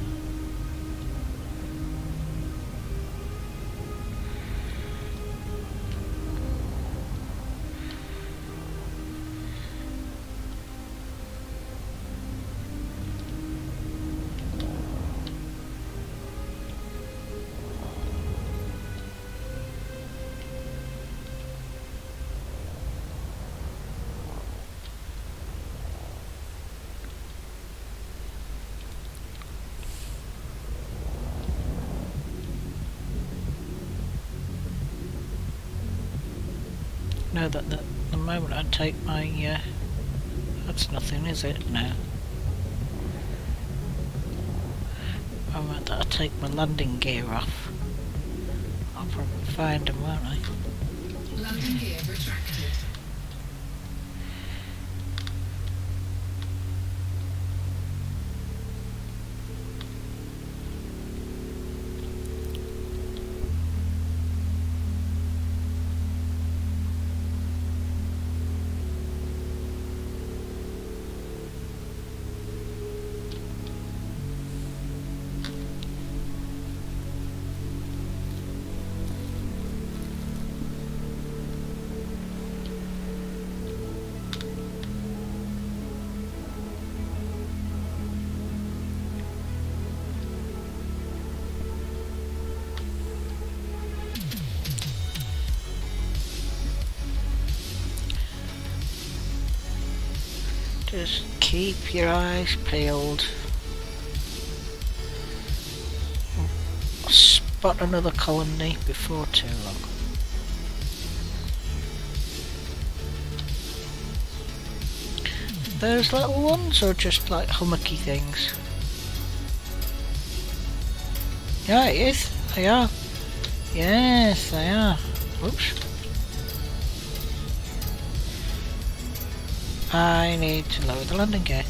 No, that the moment I take my that's nothing, is it? No. The moment that I take my landing gear off, I'll probably find them, won't I? Landing gear retracted. Just keep your eyes peeled. I'll spot another colony before too long. Those little ones, or just like hummocky things? Yeah, it is. They are. Yes, they are. Oops. I need to lower the landing gear.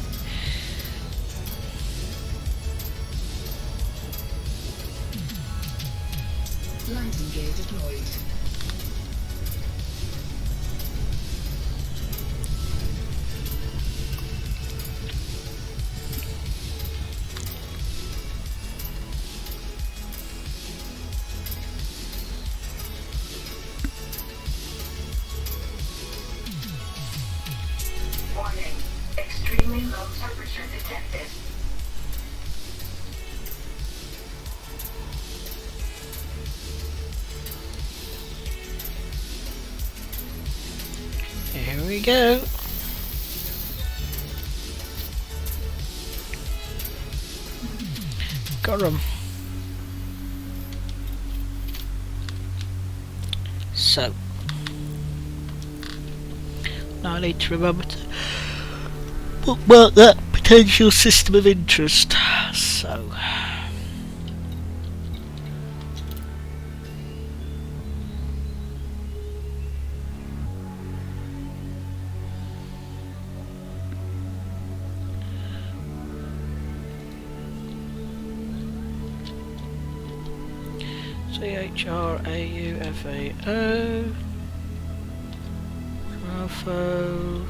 Landing gear deployed. Warning. Extremely low temperature detected. Here we go. Got 'em. So now I need to remember to bookmark that potential system of interest. So CHRAUFAO Bravo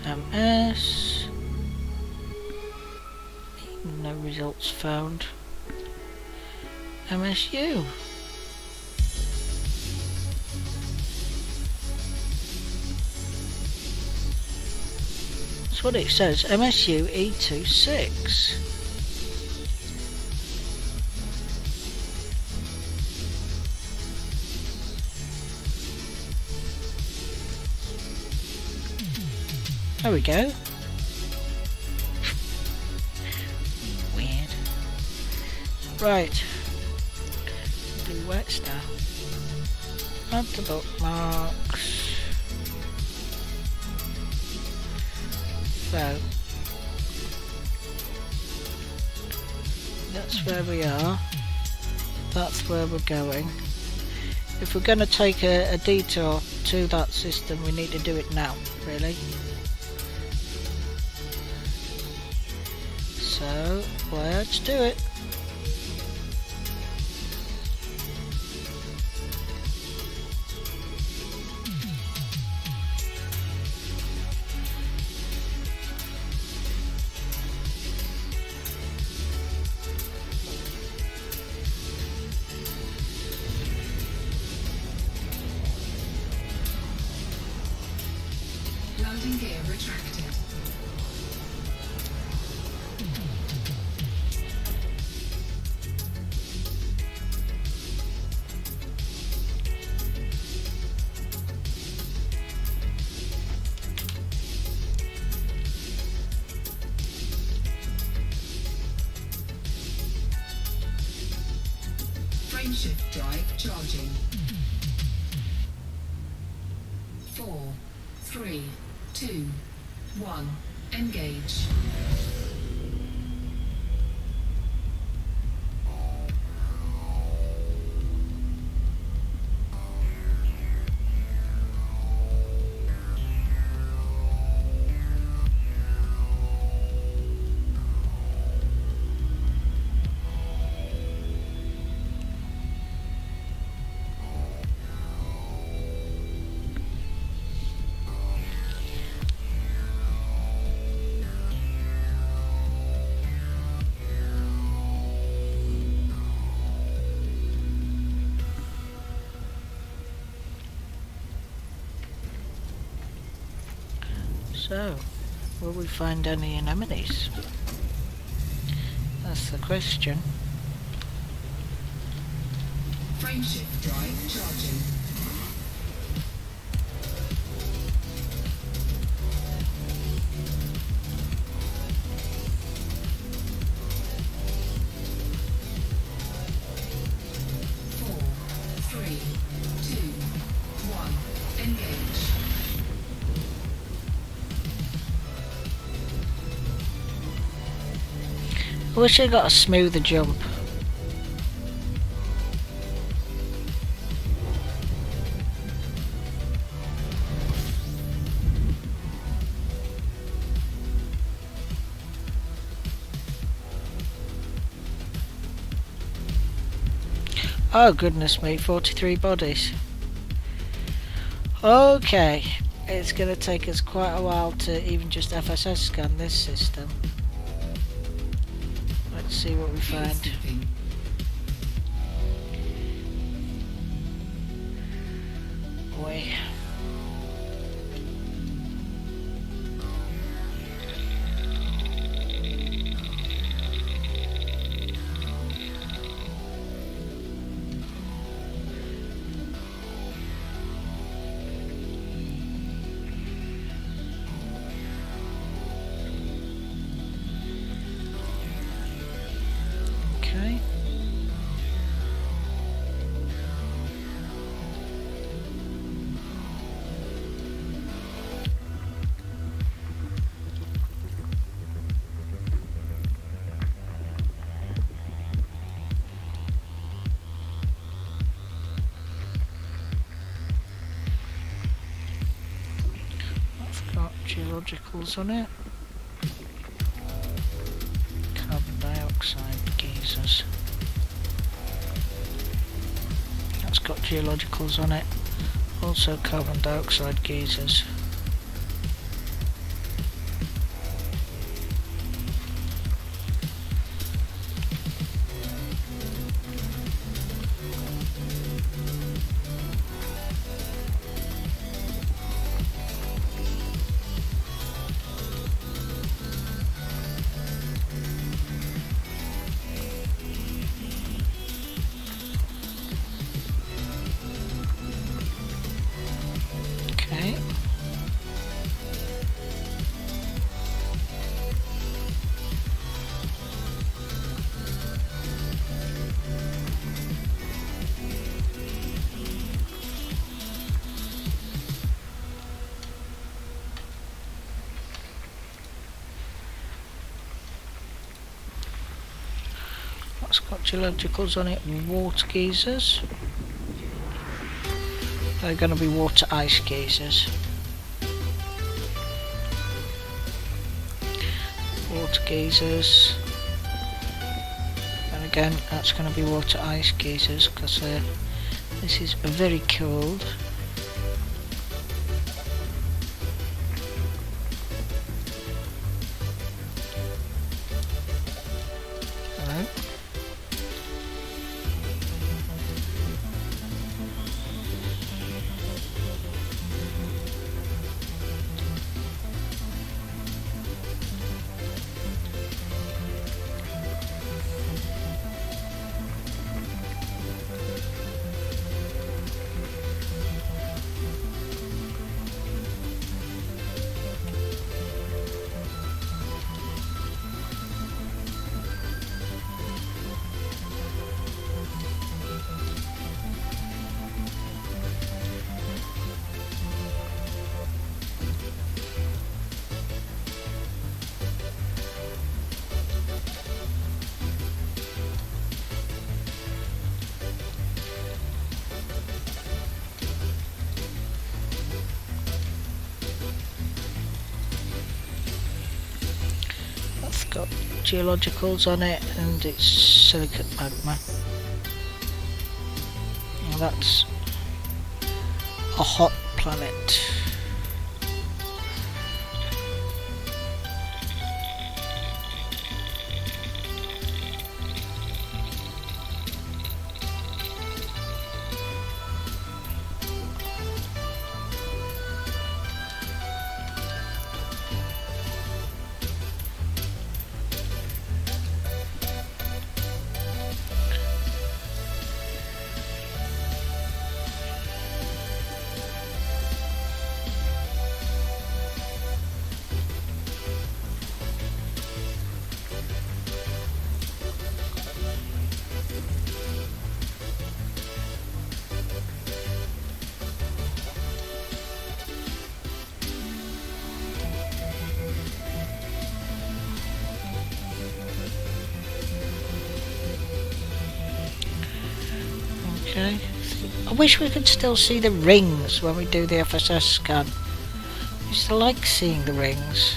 MS. No results found. MSU. That's what it says. MSU E26. There we go. Weird. Right. Do wet stuff. Add the bookmarks. So that's where we are. That's where we're going. If we're going to take a detour to that system, we need to do it now, really. So let's do it. Landing gear retracted. Frameshift drive charging. 4, 3, 2, 1. Engage. So, will we find any anemones? That's the question. Frameshift drive charging. Four, three, two, one. Engage. I wish I got a smoother jump. Oh goodness me, 43 bodies. Okay, it's going to take us quite a while to even just FSS scan this system. Let's see what we find. Housekeeping. Boy. Okay. That's got geologicals on it. Carbon dioxide geysers. That's got geologicals on it. Also carbon dioxide geysers. Okay. That's got geologicals on it. Water geysers. They're going to be water ice geysers. Water geysers. And again, that's going to be water ice geysers because this is very cold. Hello. got geologicals on it, and it's silicate magma. And that's a hot planet. Okay. I wish we could still see the rings when we do the FSS scan. I used to like seeing the rings.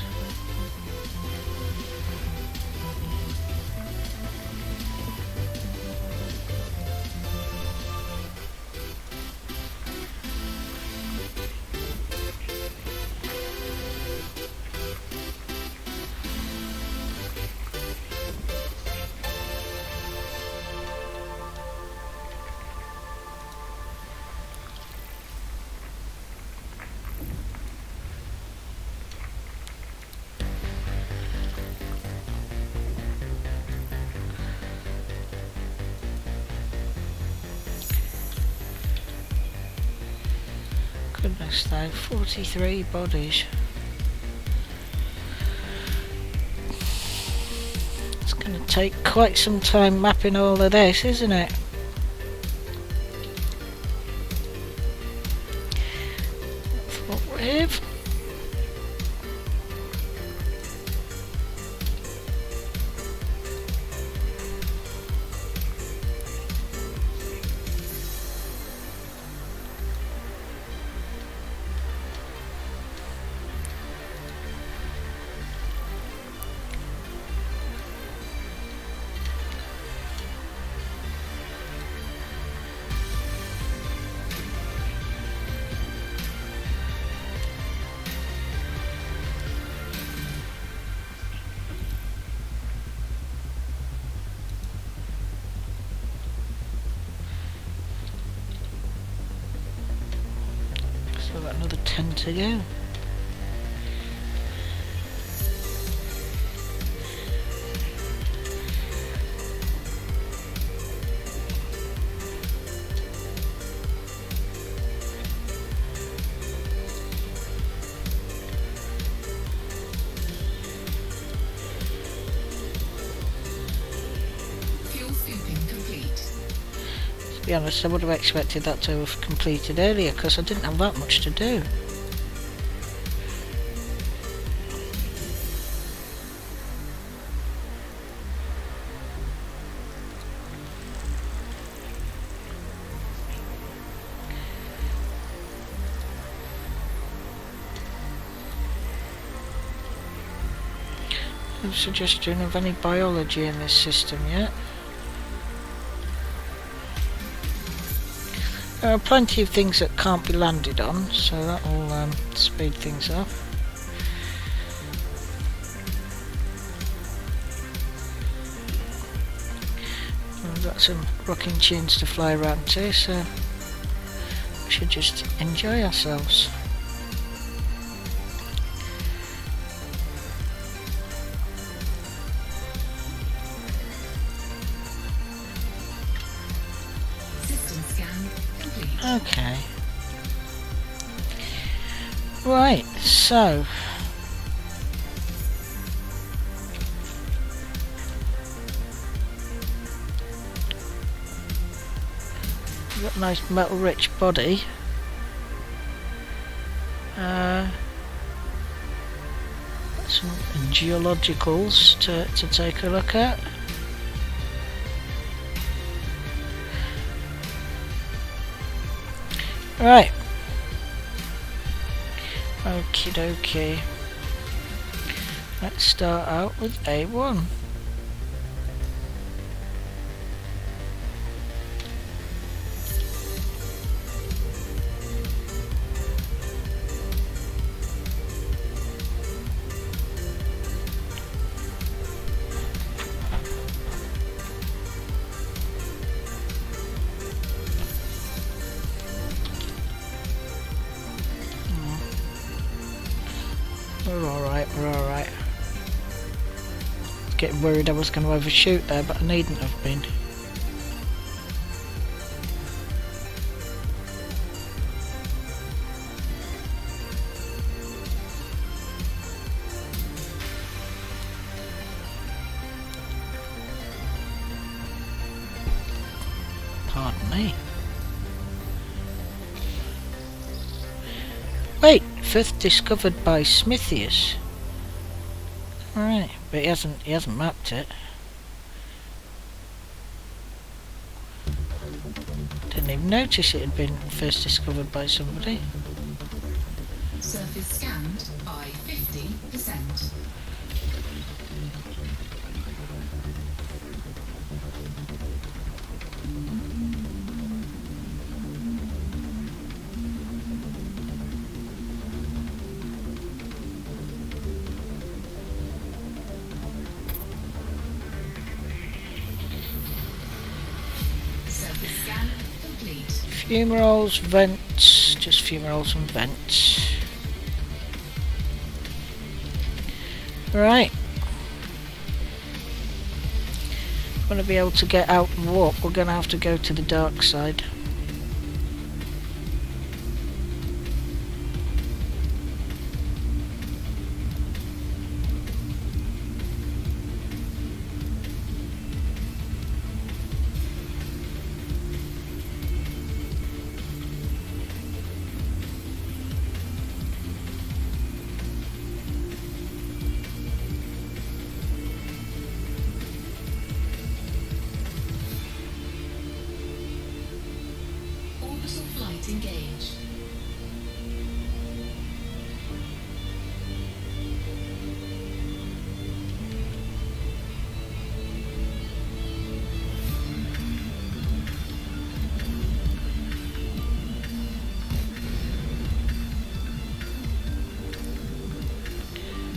Goodness though, 43 bodies. It's going to take quite some time mapping all of this, isn't it? That's what we have. So we've got another 10 to go. Fuel scooping complete. To be honest, I would have expected that to have completed earlier because I didn't have that much to do. No suggestion of any biology in this system yet. There are plenty of things that can't be landed on, so that will speed things up. We've got some rocking tunes to fly around to, so we should just enjoy ourselves. System scan complete. Okay. Right, so we've got a nice metal rich body. Some geologicals to take a look at. Right. Okie dokie. Let's start out with A1. We're alright, we're alright. Getting worried I was going to overshoot there, but I needn't have been. Pardon me. Wait, fifth discovered by Smithius. Alright, but he hasn't mapped it. Didn't even notice it had been first discovered by somebody. Surface scanned by 50%. Surface scan complete. Fumaroles, vents, just fumaroles and vents. Right. Want to be able to get out and walk, we're going to have to go to the dark side. Orbital flight engaged.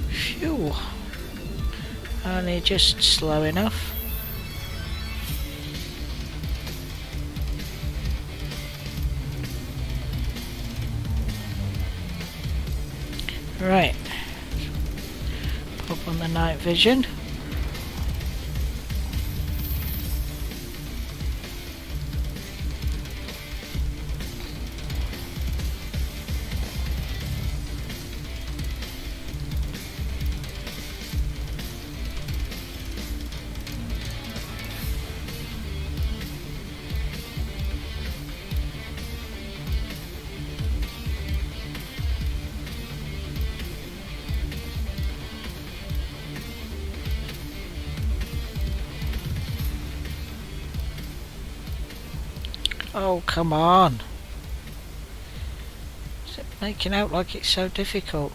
Phew. Only just slow enough. Right. Pop on the night vision. Oh, come on. Is it making out like it's so difficult?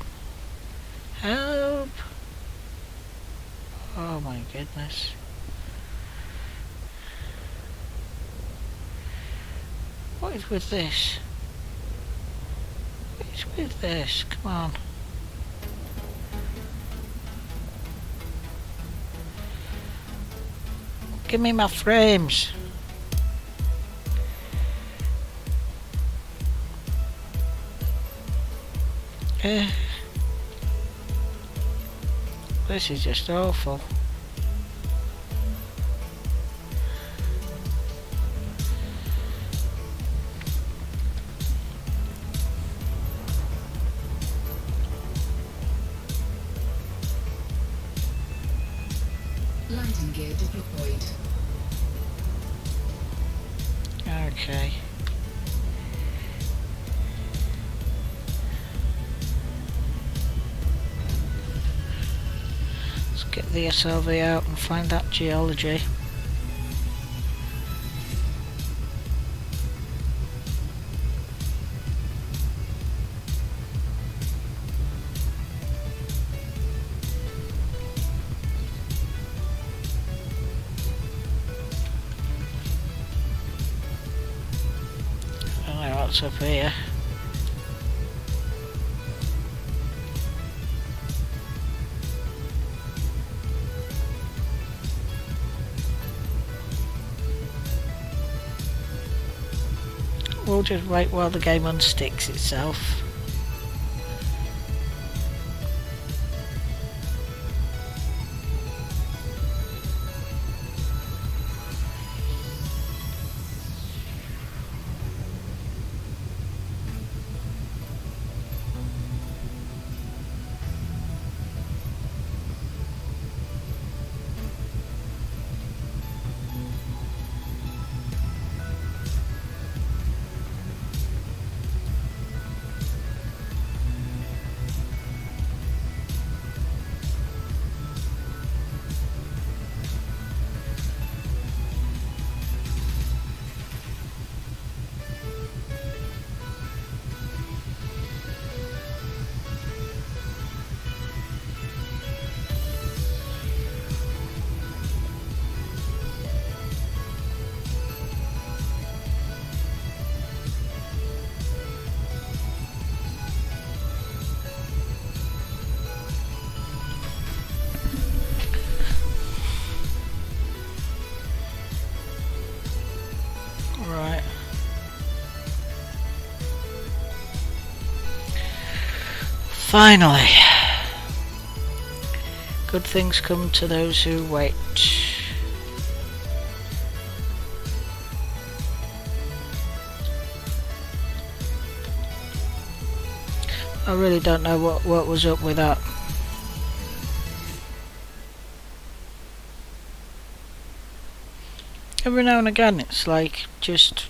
Help! Oh my goodness. What is with this? What is with this? Come on. Give me my frames. This is just awful. Landing gear deployed. Okay. Let's get the SRV out and find that geology. what's up here. We'll just wait while the game unsticks itself. Right. Finally. Good things come to those who wait. I really don't know what was up with that. Every now and again it's like just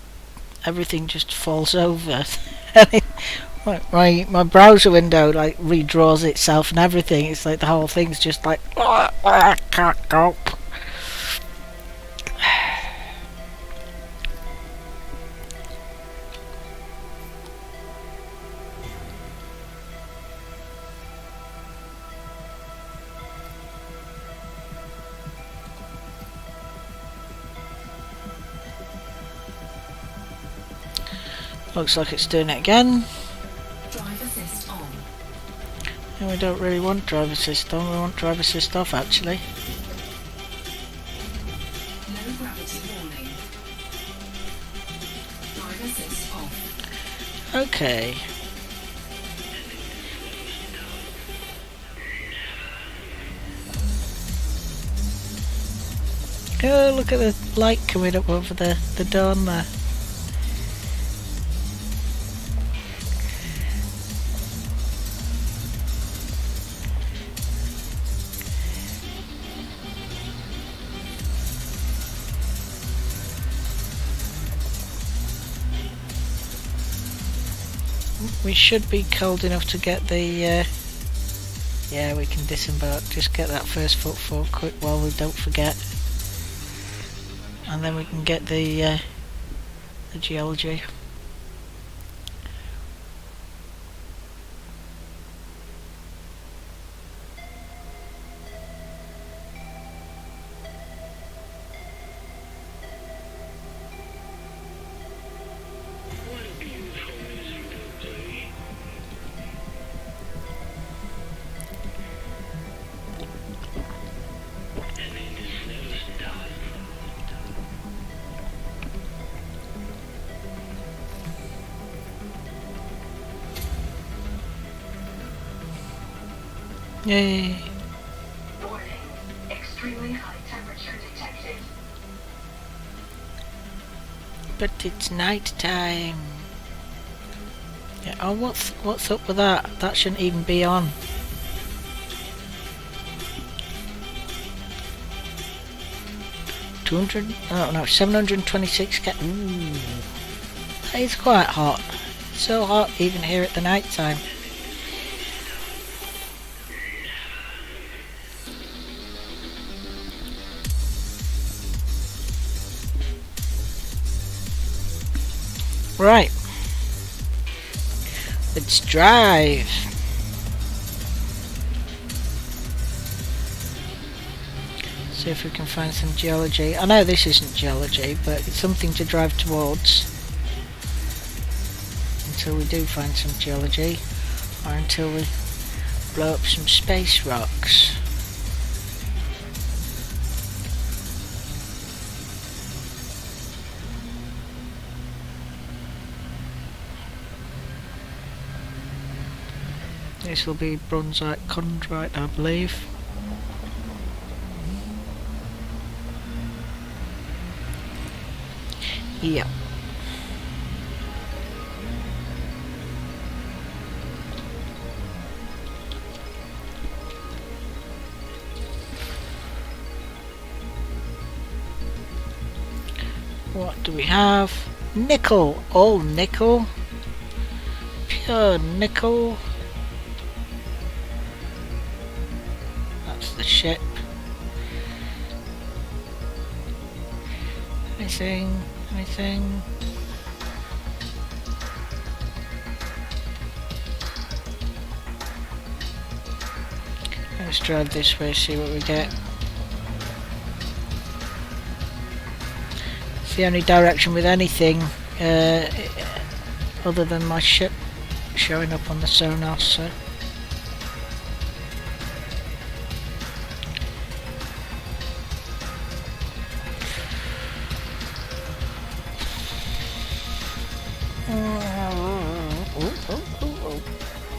everything just falls over. my browser window like redraws itself and everything. It's like the whole thing's just like can't cope. Looks like it's doing it again. Drive assist on. And we don't really want drive assist on, we want drive assist off actually. Low gravity warning. Drive assist off. Okay. Oh, look at the light coming up over the dawn there. We should be cold enough to get the yeah, we can disembark. Just get that first footfall quick while we don't forget, and then we can get the geology. Yay! Warning. Extremely high temperature detected. But it's night time. Yeah. Oh, what's up with that? That shouldn't even be on. Oh no, 726 Ooh, that is quite hot. So hot even here at the night time. Right, let's drive. See if we can find some geology. I know this isn't geology, but it's something to drive towards. until we do find some geology, or until we blow up some space rocks. This will be bronzite chondrite, I believe. Yep. What do we have? Nickel! All nickel. Pure nickel. That's the ship. Anything? Anything? Let's drive this way, see what we get. It's the only direction with anything other than my ship showing up on the sonar, so.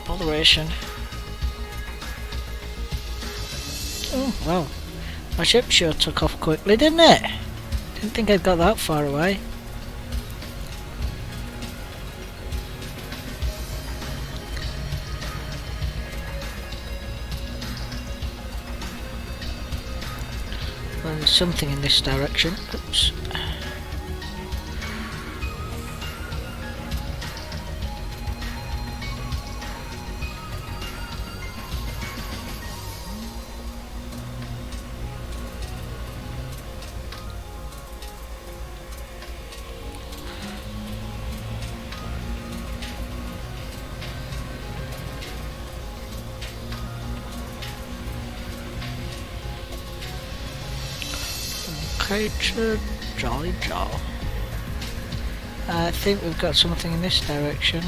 Botheration. Oh, well. My ship sure took off quickly, didn't it? Didn't think I'd got that far away. Well, there's something in this direction. Oops. Jolly Joll. I think we've got something in this direction.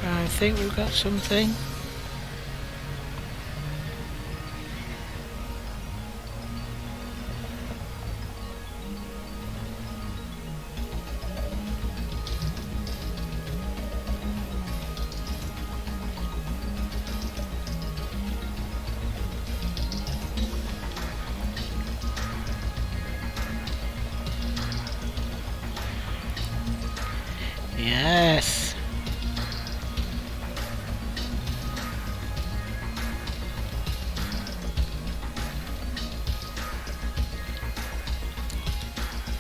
I think we've got something. Yes.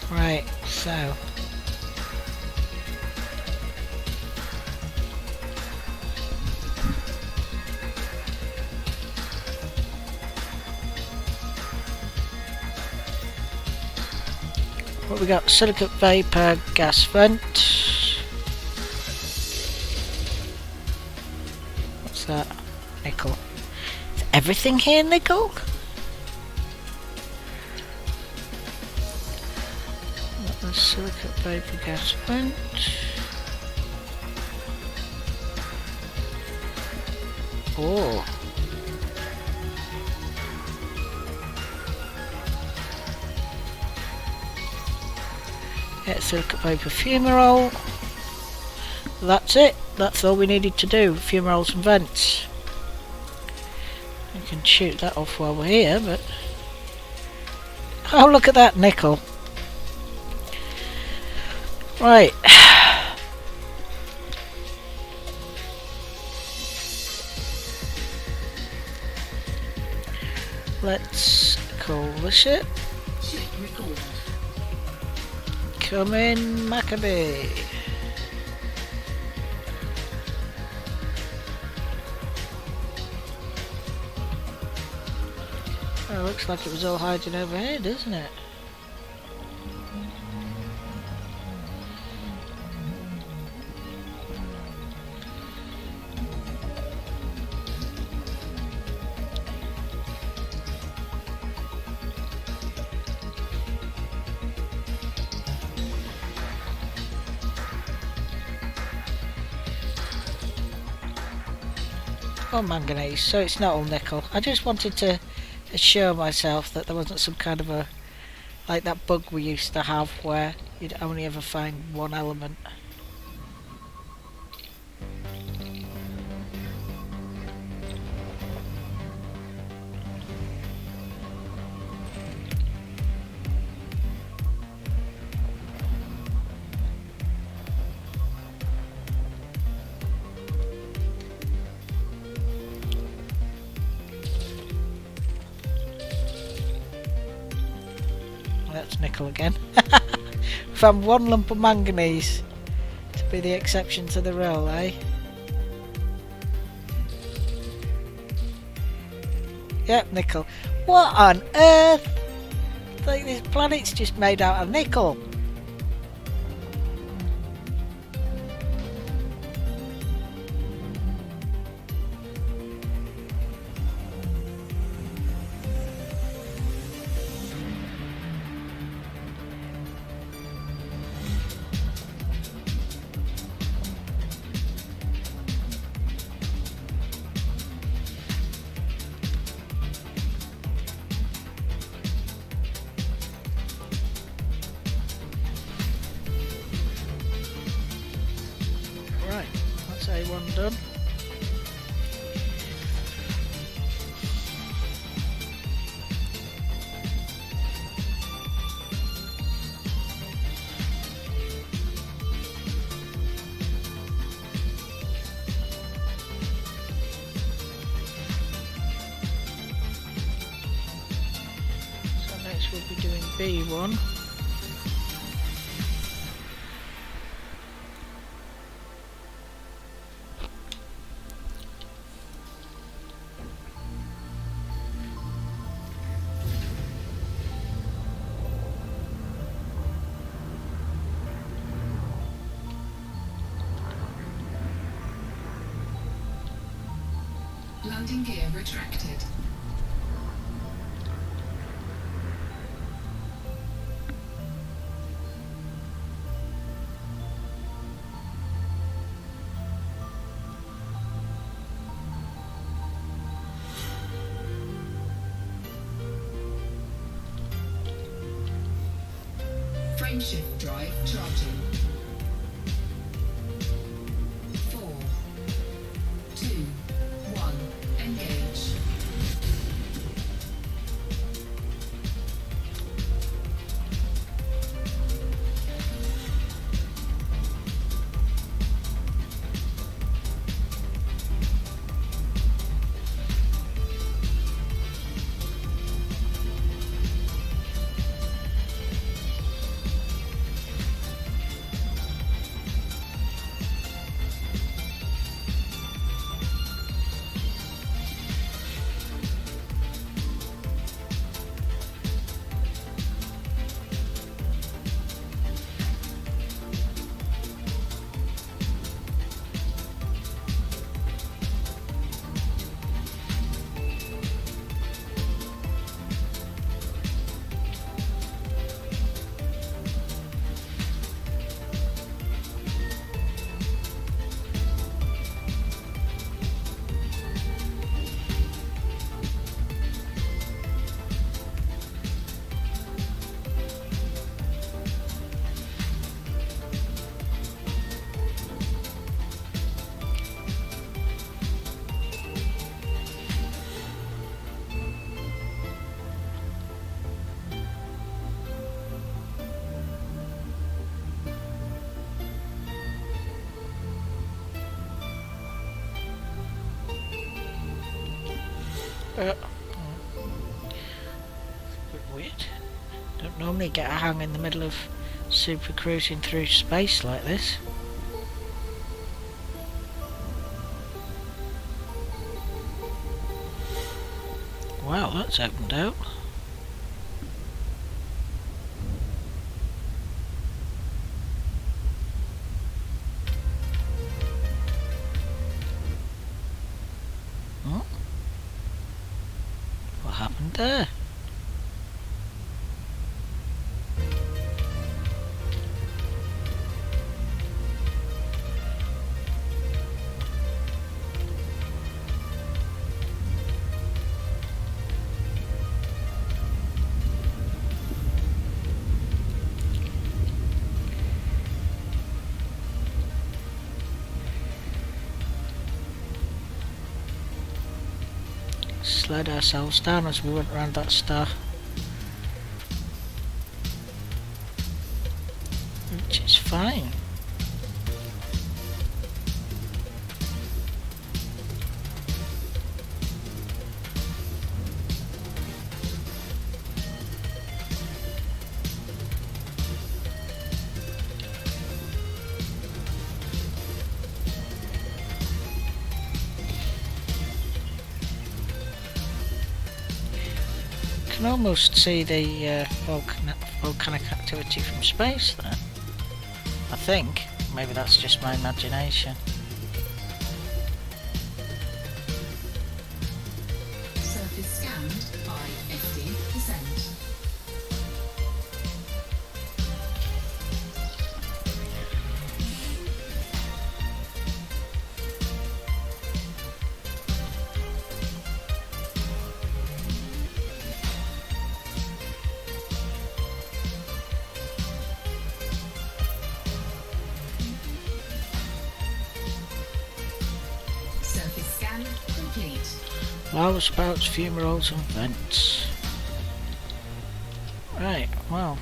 Right, so what we got? Silicate vapor, gas vent. What's that? Nickel. Is everything here nickel? Silicate vapor gas vent. Oh. Yeah, silicate vapor fumarole. That's it. That's all we needed to do. Fumaroles and vents. We can shoot that off while we're here, but oh, look at that nickel. Right. Let's call the ship. Ship recalled. Come in, Maccabee. Oh, looks like it was all hiding over here, doesn't it? Oh, manganese, so it's not all nickel. I just wanted to assure myself that there wasn't some kind of a, like that bug we used to have where you'd only ever find one element. That's nickel again. Found one lump of manganese to be the exception to the rule, eh? Yep, nickel. What on earth? Like this planet's just made out of nickel. Right, that's A1 done. So next we'll be doing B1. Landing gear retracted. Frameshift drive charging. 4, 2, 1, engage. It's a bit weird. Don't normally get a hang in the middle of super cruising through space like this. Wow, that's opened out. Oh. What happened there? slowed ourselves down as we went around that star. Which is fine. You can almost see the volcanic activity from space there. I think. Maybe that's just my imagination. Surface scanned by 50%. Surface scan complete. Lava spouts, fumaroles and vents. Right, well.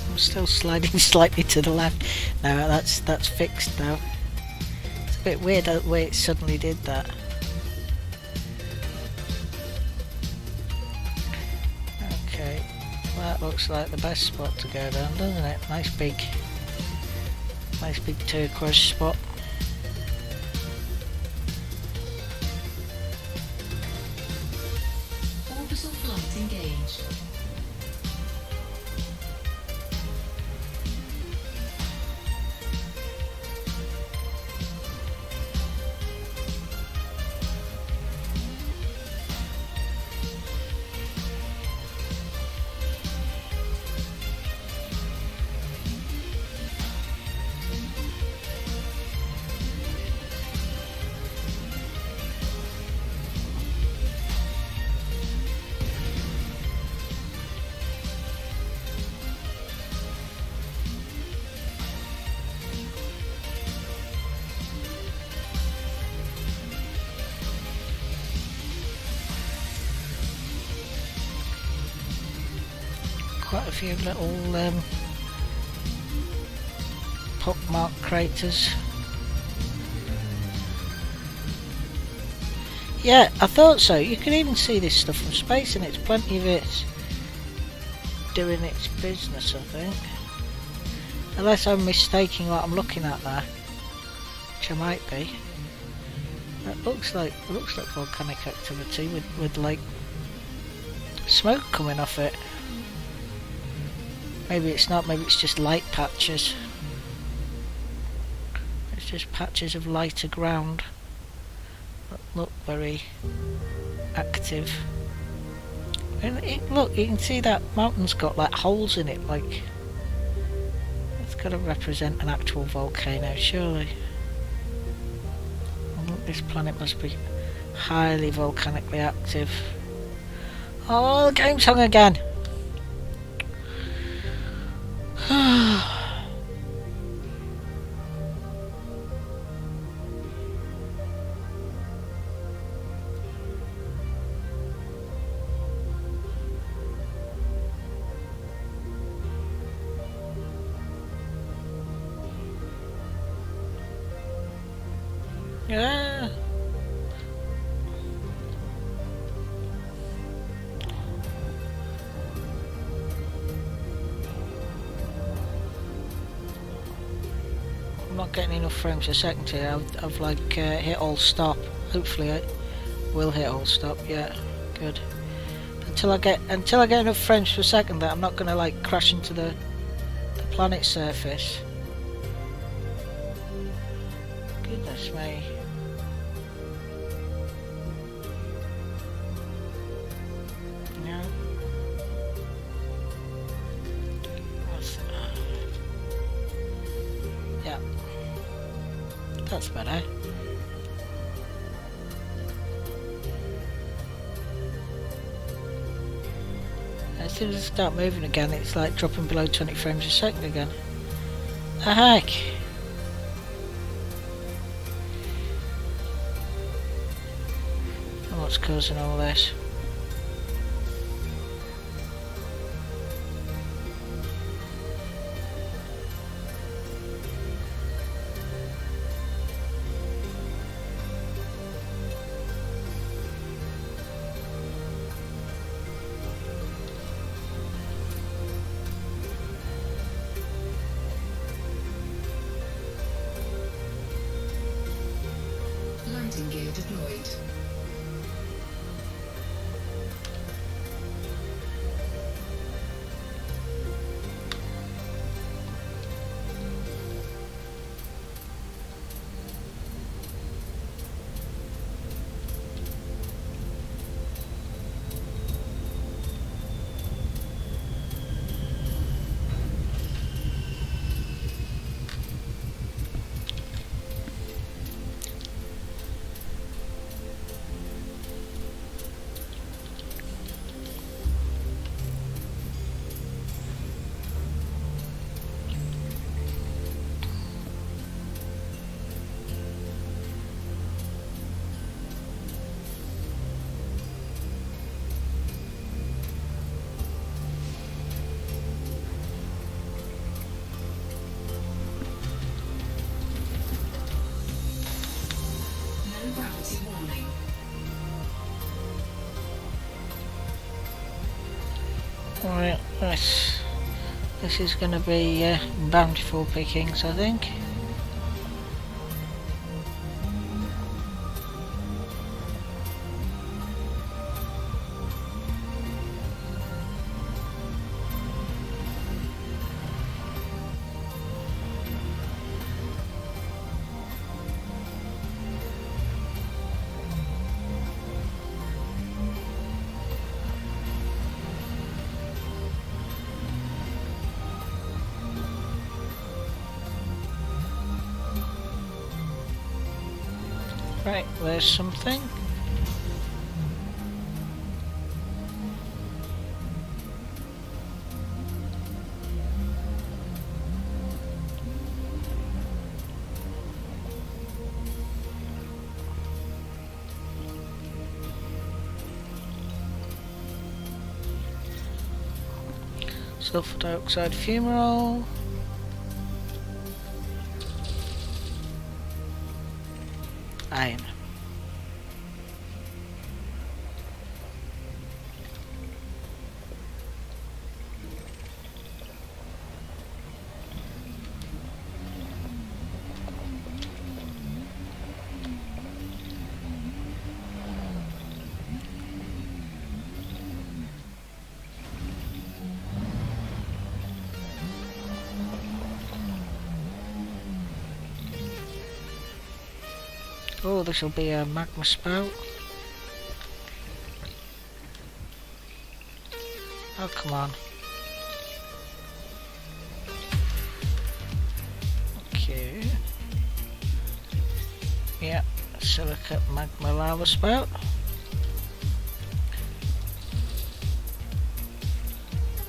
I'm still sliding slightly to the left. No, that's fixed now. It's a bit weird the way it suddenly did that. Okay, that looks like the best spot to go down, doesn't it? Nice big turquoise spot. Orbital flight engaged. Quite a few little pockmarked craters. Yeah, I thought so. You can even see this stuff from space, and it's plenty of it doing its business, I think. Unless I'm mistaking what I'm looking at there, which I might be. It looks like volcanic activity with like smoke coming off it. Maybe it's not, maybe it's just light patches. It's just patches of lighter ground that look very active. And look, you can see that mountain's got like holes in it, like it's got to represent an actual volcano, surely. And look, this planet must be highly volcanically active. Oh, the game's hung again. Yeah. I'm not getting enough frames a second here. I've like hit all stop. Hopefully I will hit all stop. Yeah, good. Until I get enough frames per second that I'm not gonna like crash into the planet's surface. Goodness me. Yeah. Yeah. That's better. soon as I start moving again, it's like dropping below 20 frames a second again. The heck? What's causing all this? Landing gear deployed. No gravity warning. Right, this is going to be bountiful pickings, I think. Right, there's something. Sulfur dioxide fumarole. Iron. Oh, this will be a magma spout. Oh, come on. Okay. Yeah, silicate magma lava spout.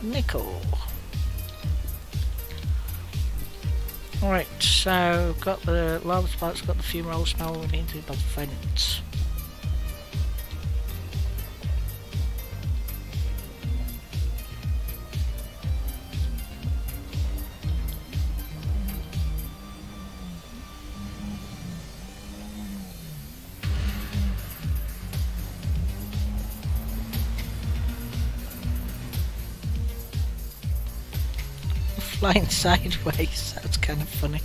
Nickel. Right, so got the lava spouts, got the fumarole smell, we need to do the vents. Flying sideways, that's kind of funny.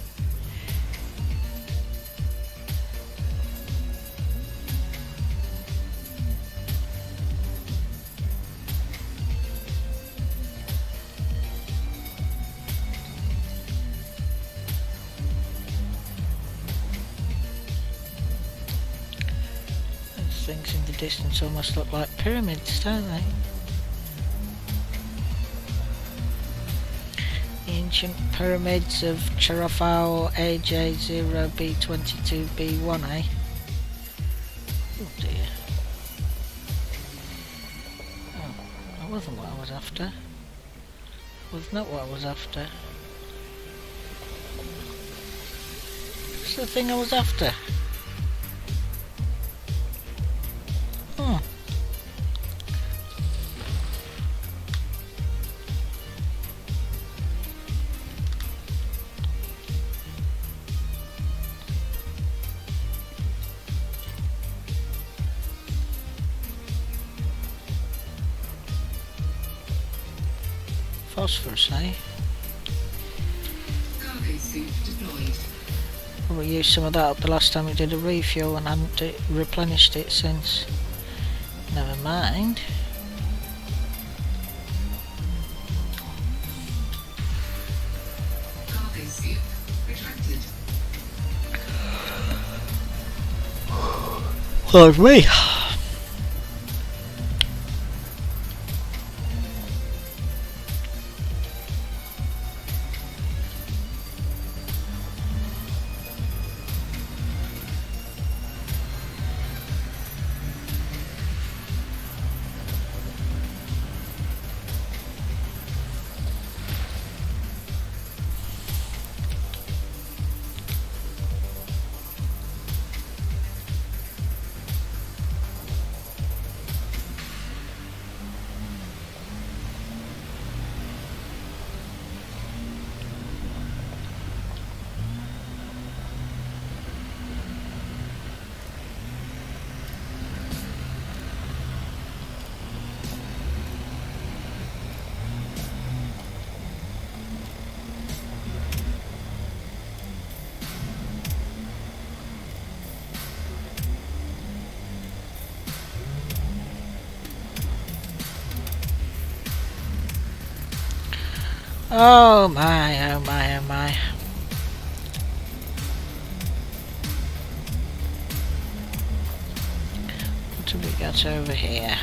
Those things in the distance almost look like pyramids, don't they? Ancient pyramids of Charafao AJ0B22B1A. Oh dear. Oh, I wasn't what I was after. Was not what I was after. It's the thing I was after. Hmm. Phosphorus, eh? Cargo suit deployed. We used some of that up the last time we did a refuel and hadn't replenished it since. Never mind. Cargo suit retracted. Pardon me. Oh my, oh my, oh my. What have we got over here?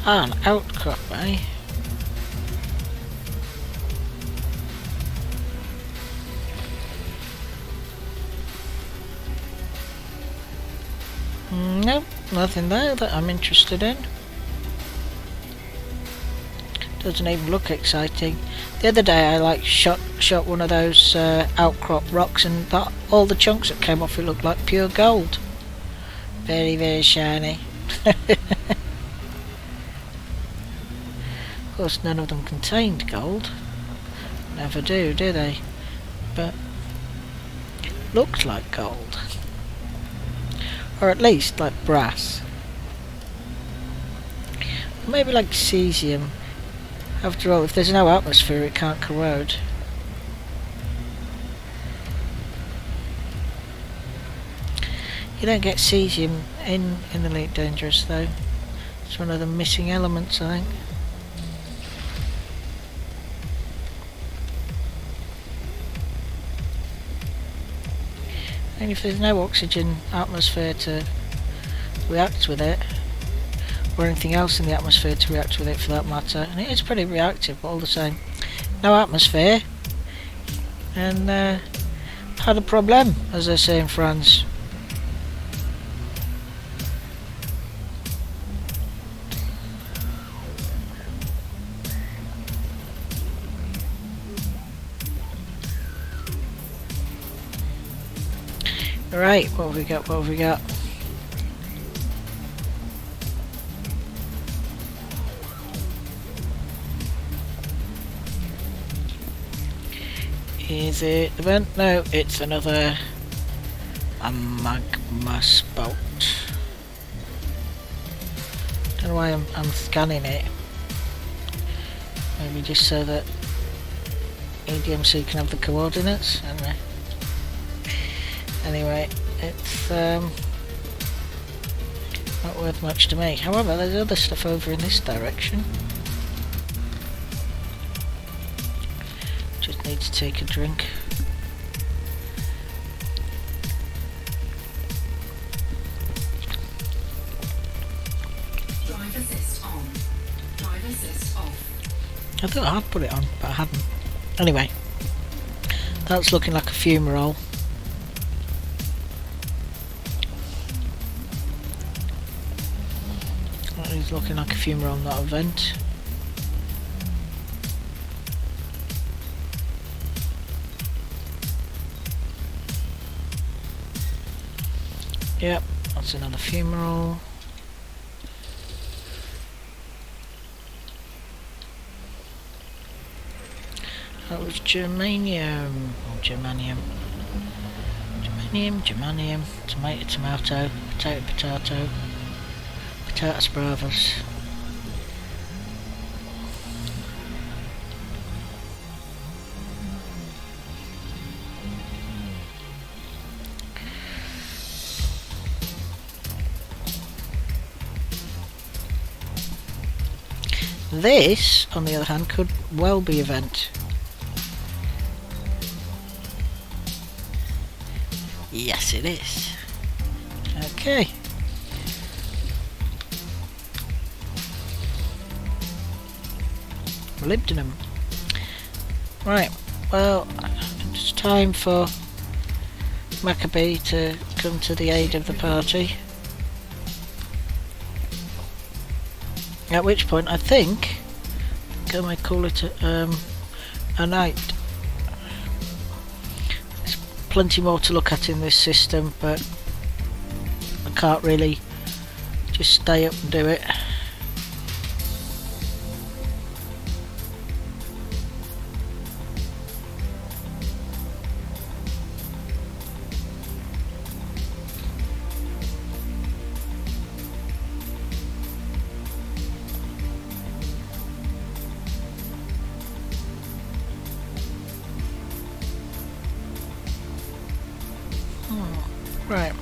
Ah, an outcrop, eh? Nope, nothing there that I'm interested in. Doesn't even look exciting. The other day I shot one of those outcrop rocks and that all the chunks that came off it looked like pure gold. Very, very shiny. Of course none of them contained gold. Never do they? But looked like gold. Or at least like brass. Maybe like cesium. After all, if there's no atmosphere it can't corrode. You don't get cesium in Elite Dangerous though. It's one of the missing elements, I think. And if there's no oxygen atmosphere to react with it, or anything else in the atmosphere to react with it for that matter, and it is pretty reactive but all the same. No atmosphere, and pas de problème, as they say in France. Right, what have we got, what have we got? Is it the vent? No, it's another magma spout. Don't know why I'm scanning it. Maybe just so that EDMC can have the coordinates. Anyway, it's not worth much to me. However, there's other stuff over in this direction. Just need to take a drink. Drive assist on. Drive assist off. I thought I'd put it on, but I hadn't. Anyway, that's looking like a fumarole. That is looking like a fumarole, not a vent. Yep, that's another fumarole. That was germanium, or germanium. Germanium, tomato, potato, potatoes bravas. This, on the other hand, could well be a vent. Yes, it is. Okay. Molybdenum. Right, well, it's time for Maccabee to come to the aid of the party. At which point, I think I might call it a night. There's plenty more to look at in this system, but I can't really just stay up and do it. Right.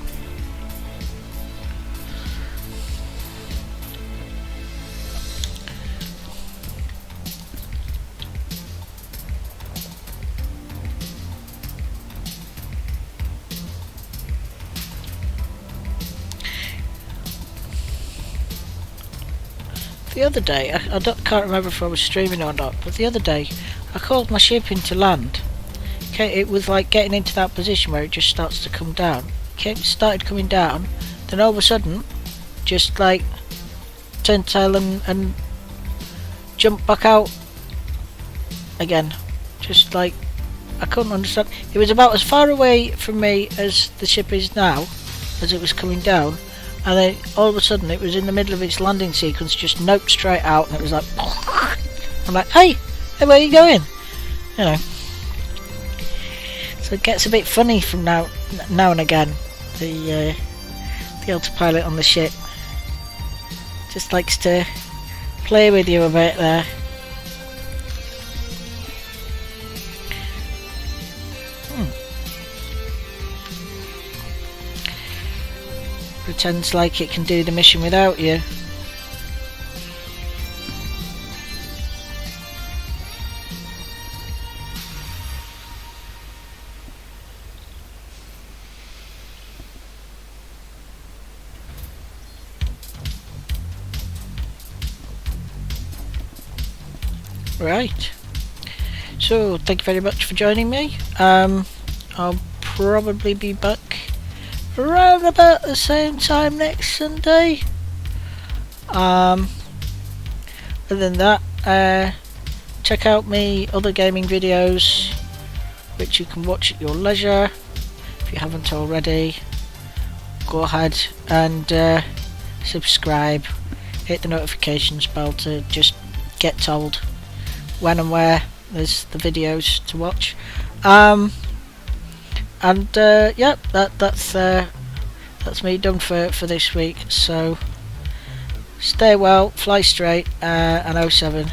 The other day, can't remember if I was streaming or not, but the other day I called my ship into land. Okay, it was like getting into that position where it just starts to come down. Okay, it started coming down, then all of a sudden, just like turned tail and jumped back out again. Just like, I couldn't understand. It was about as far away from me as the ship is now, as it was coming down, and then all of a sudden it was in the middle of its landing sequence, just noped straight out, and it was like, I'm like, hey, where are you going? You know. So it gets a bit funny from now and again. The autopilot on the ship just likes to play with you a bit there. Pretends like it can do the mission without you. Right, so thank you very much for joining me. I'll probably be back around about the same time next Sunday. Other than that, check out me other gaming videos which you can watch at your leisure. If you haven't already, go ahead and subscribe, hit the notifications bell to just get told when and where there's the videos to watch. And yeah, that's me done for this week. So stay well, fly straight, and oh 07.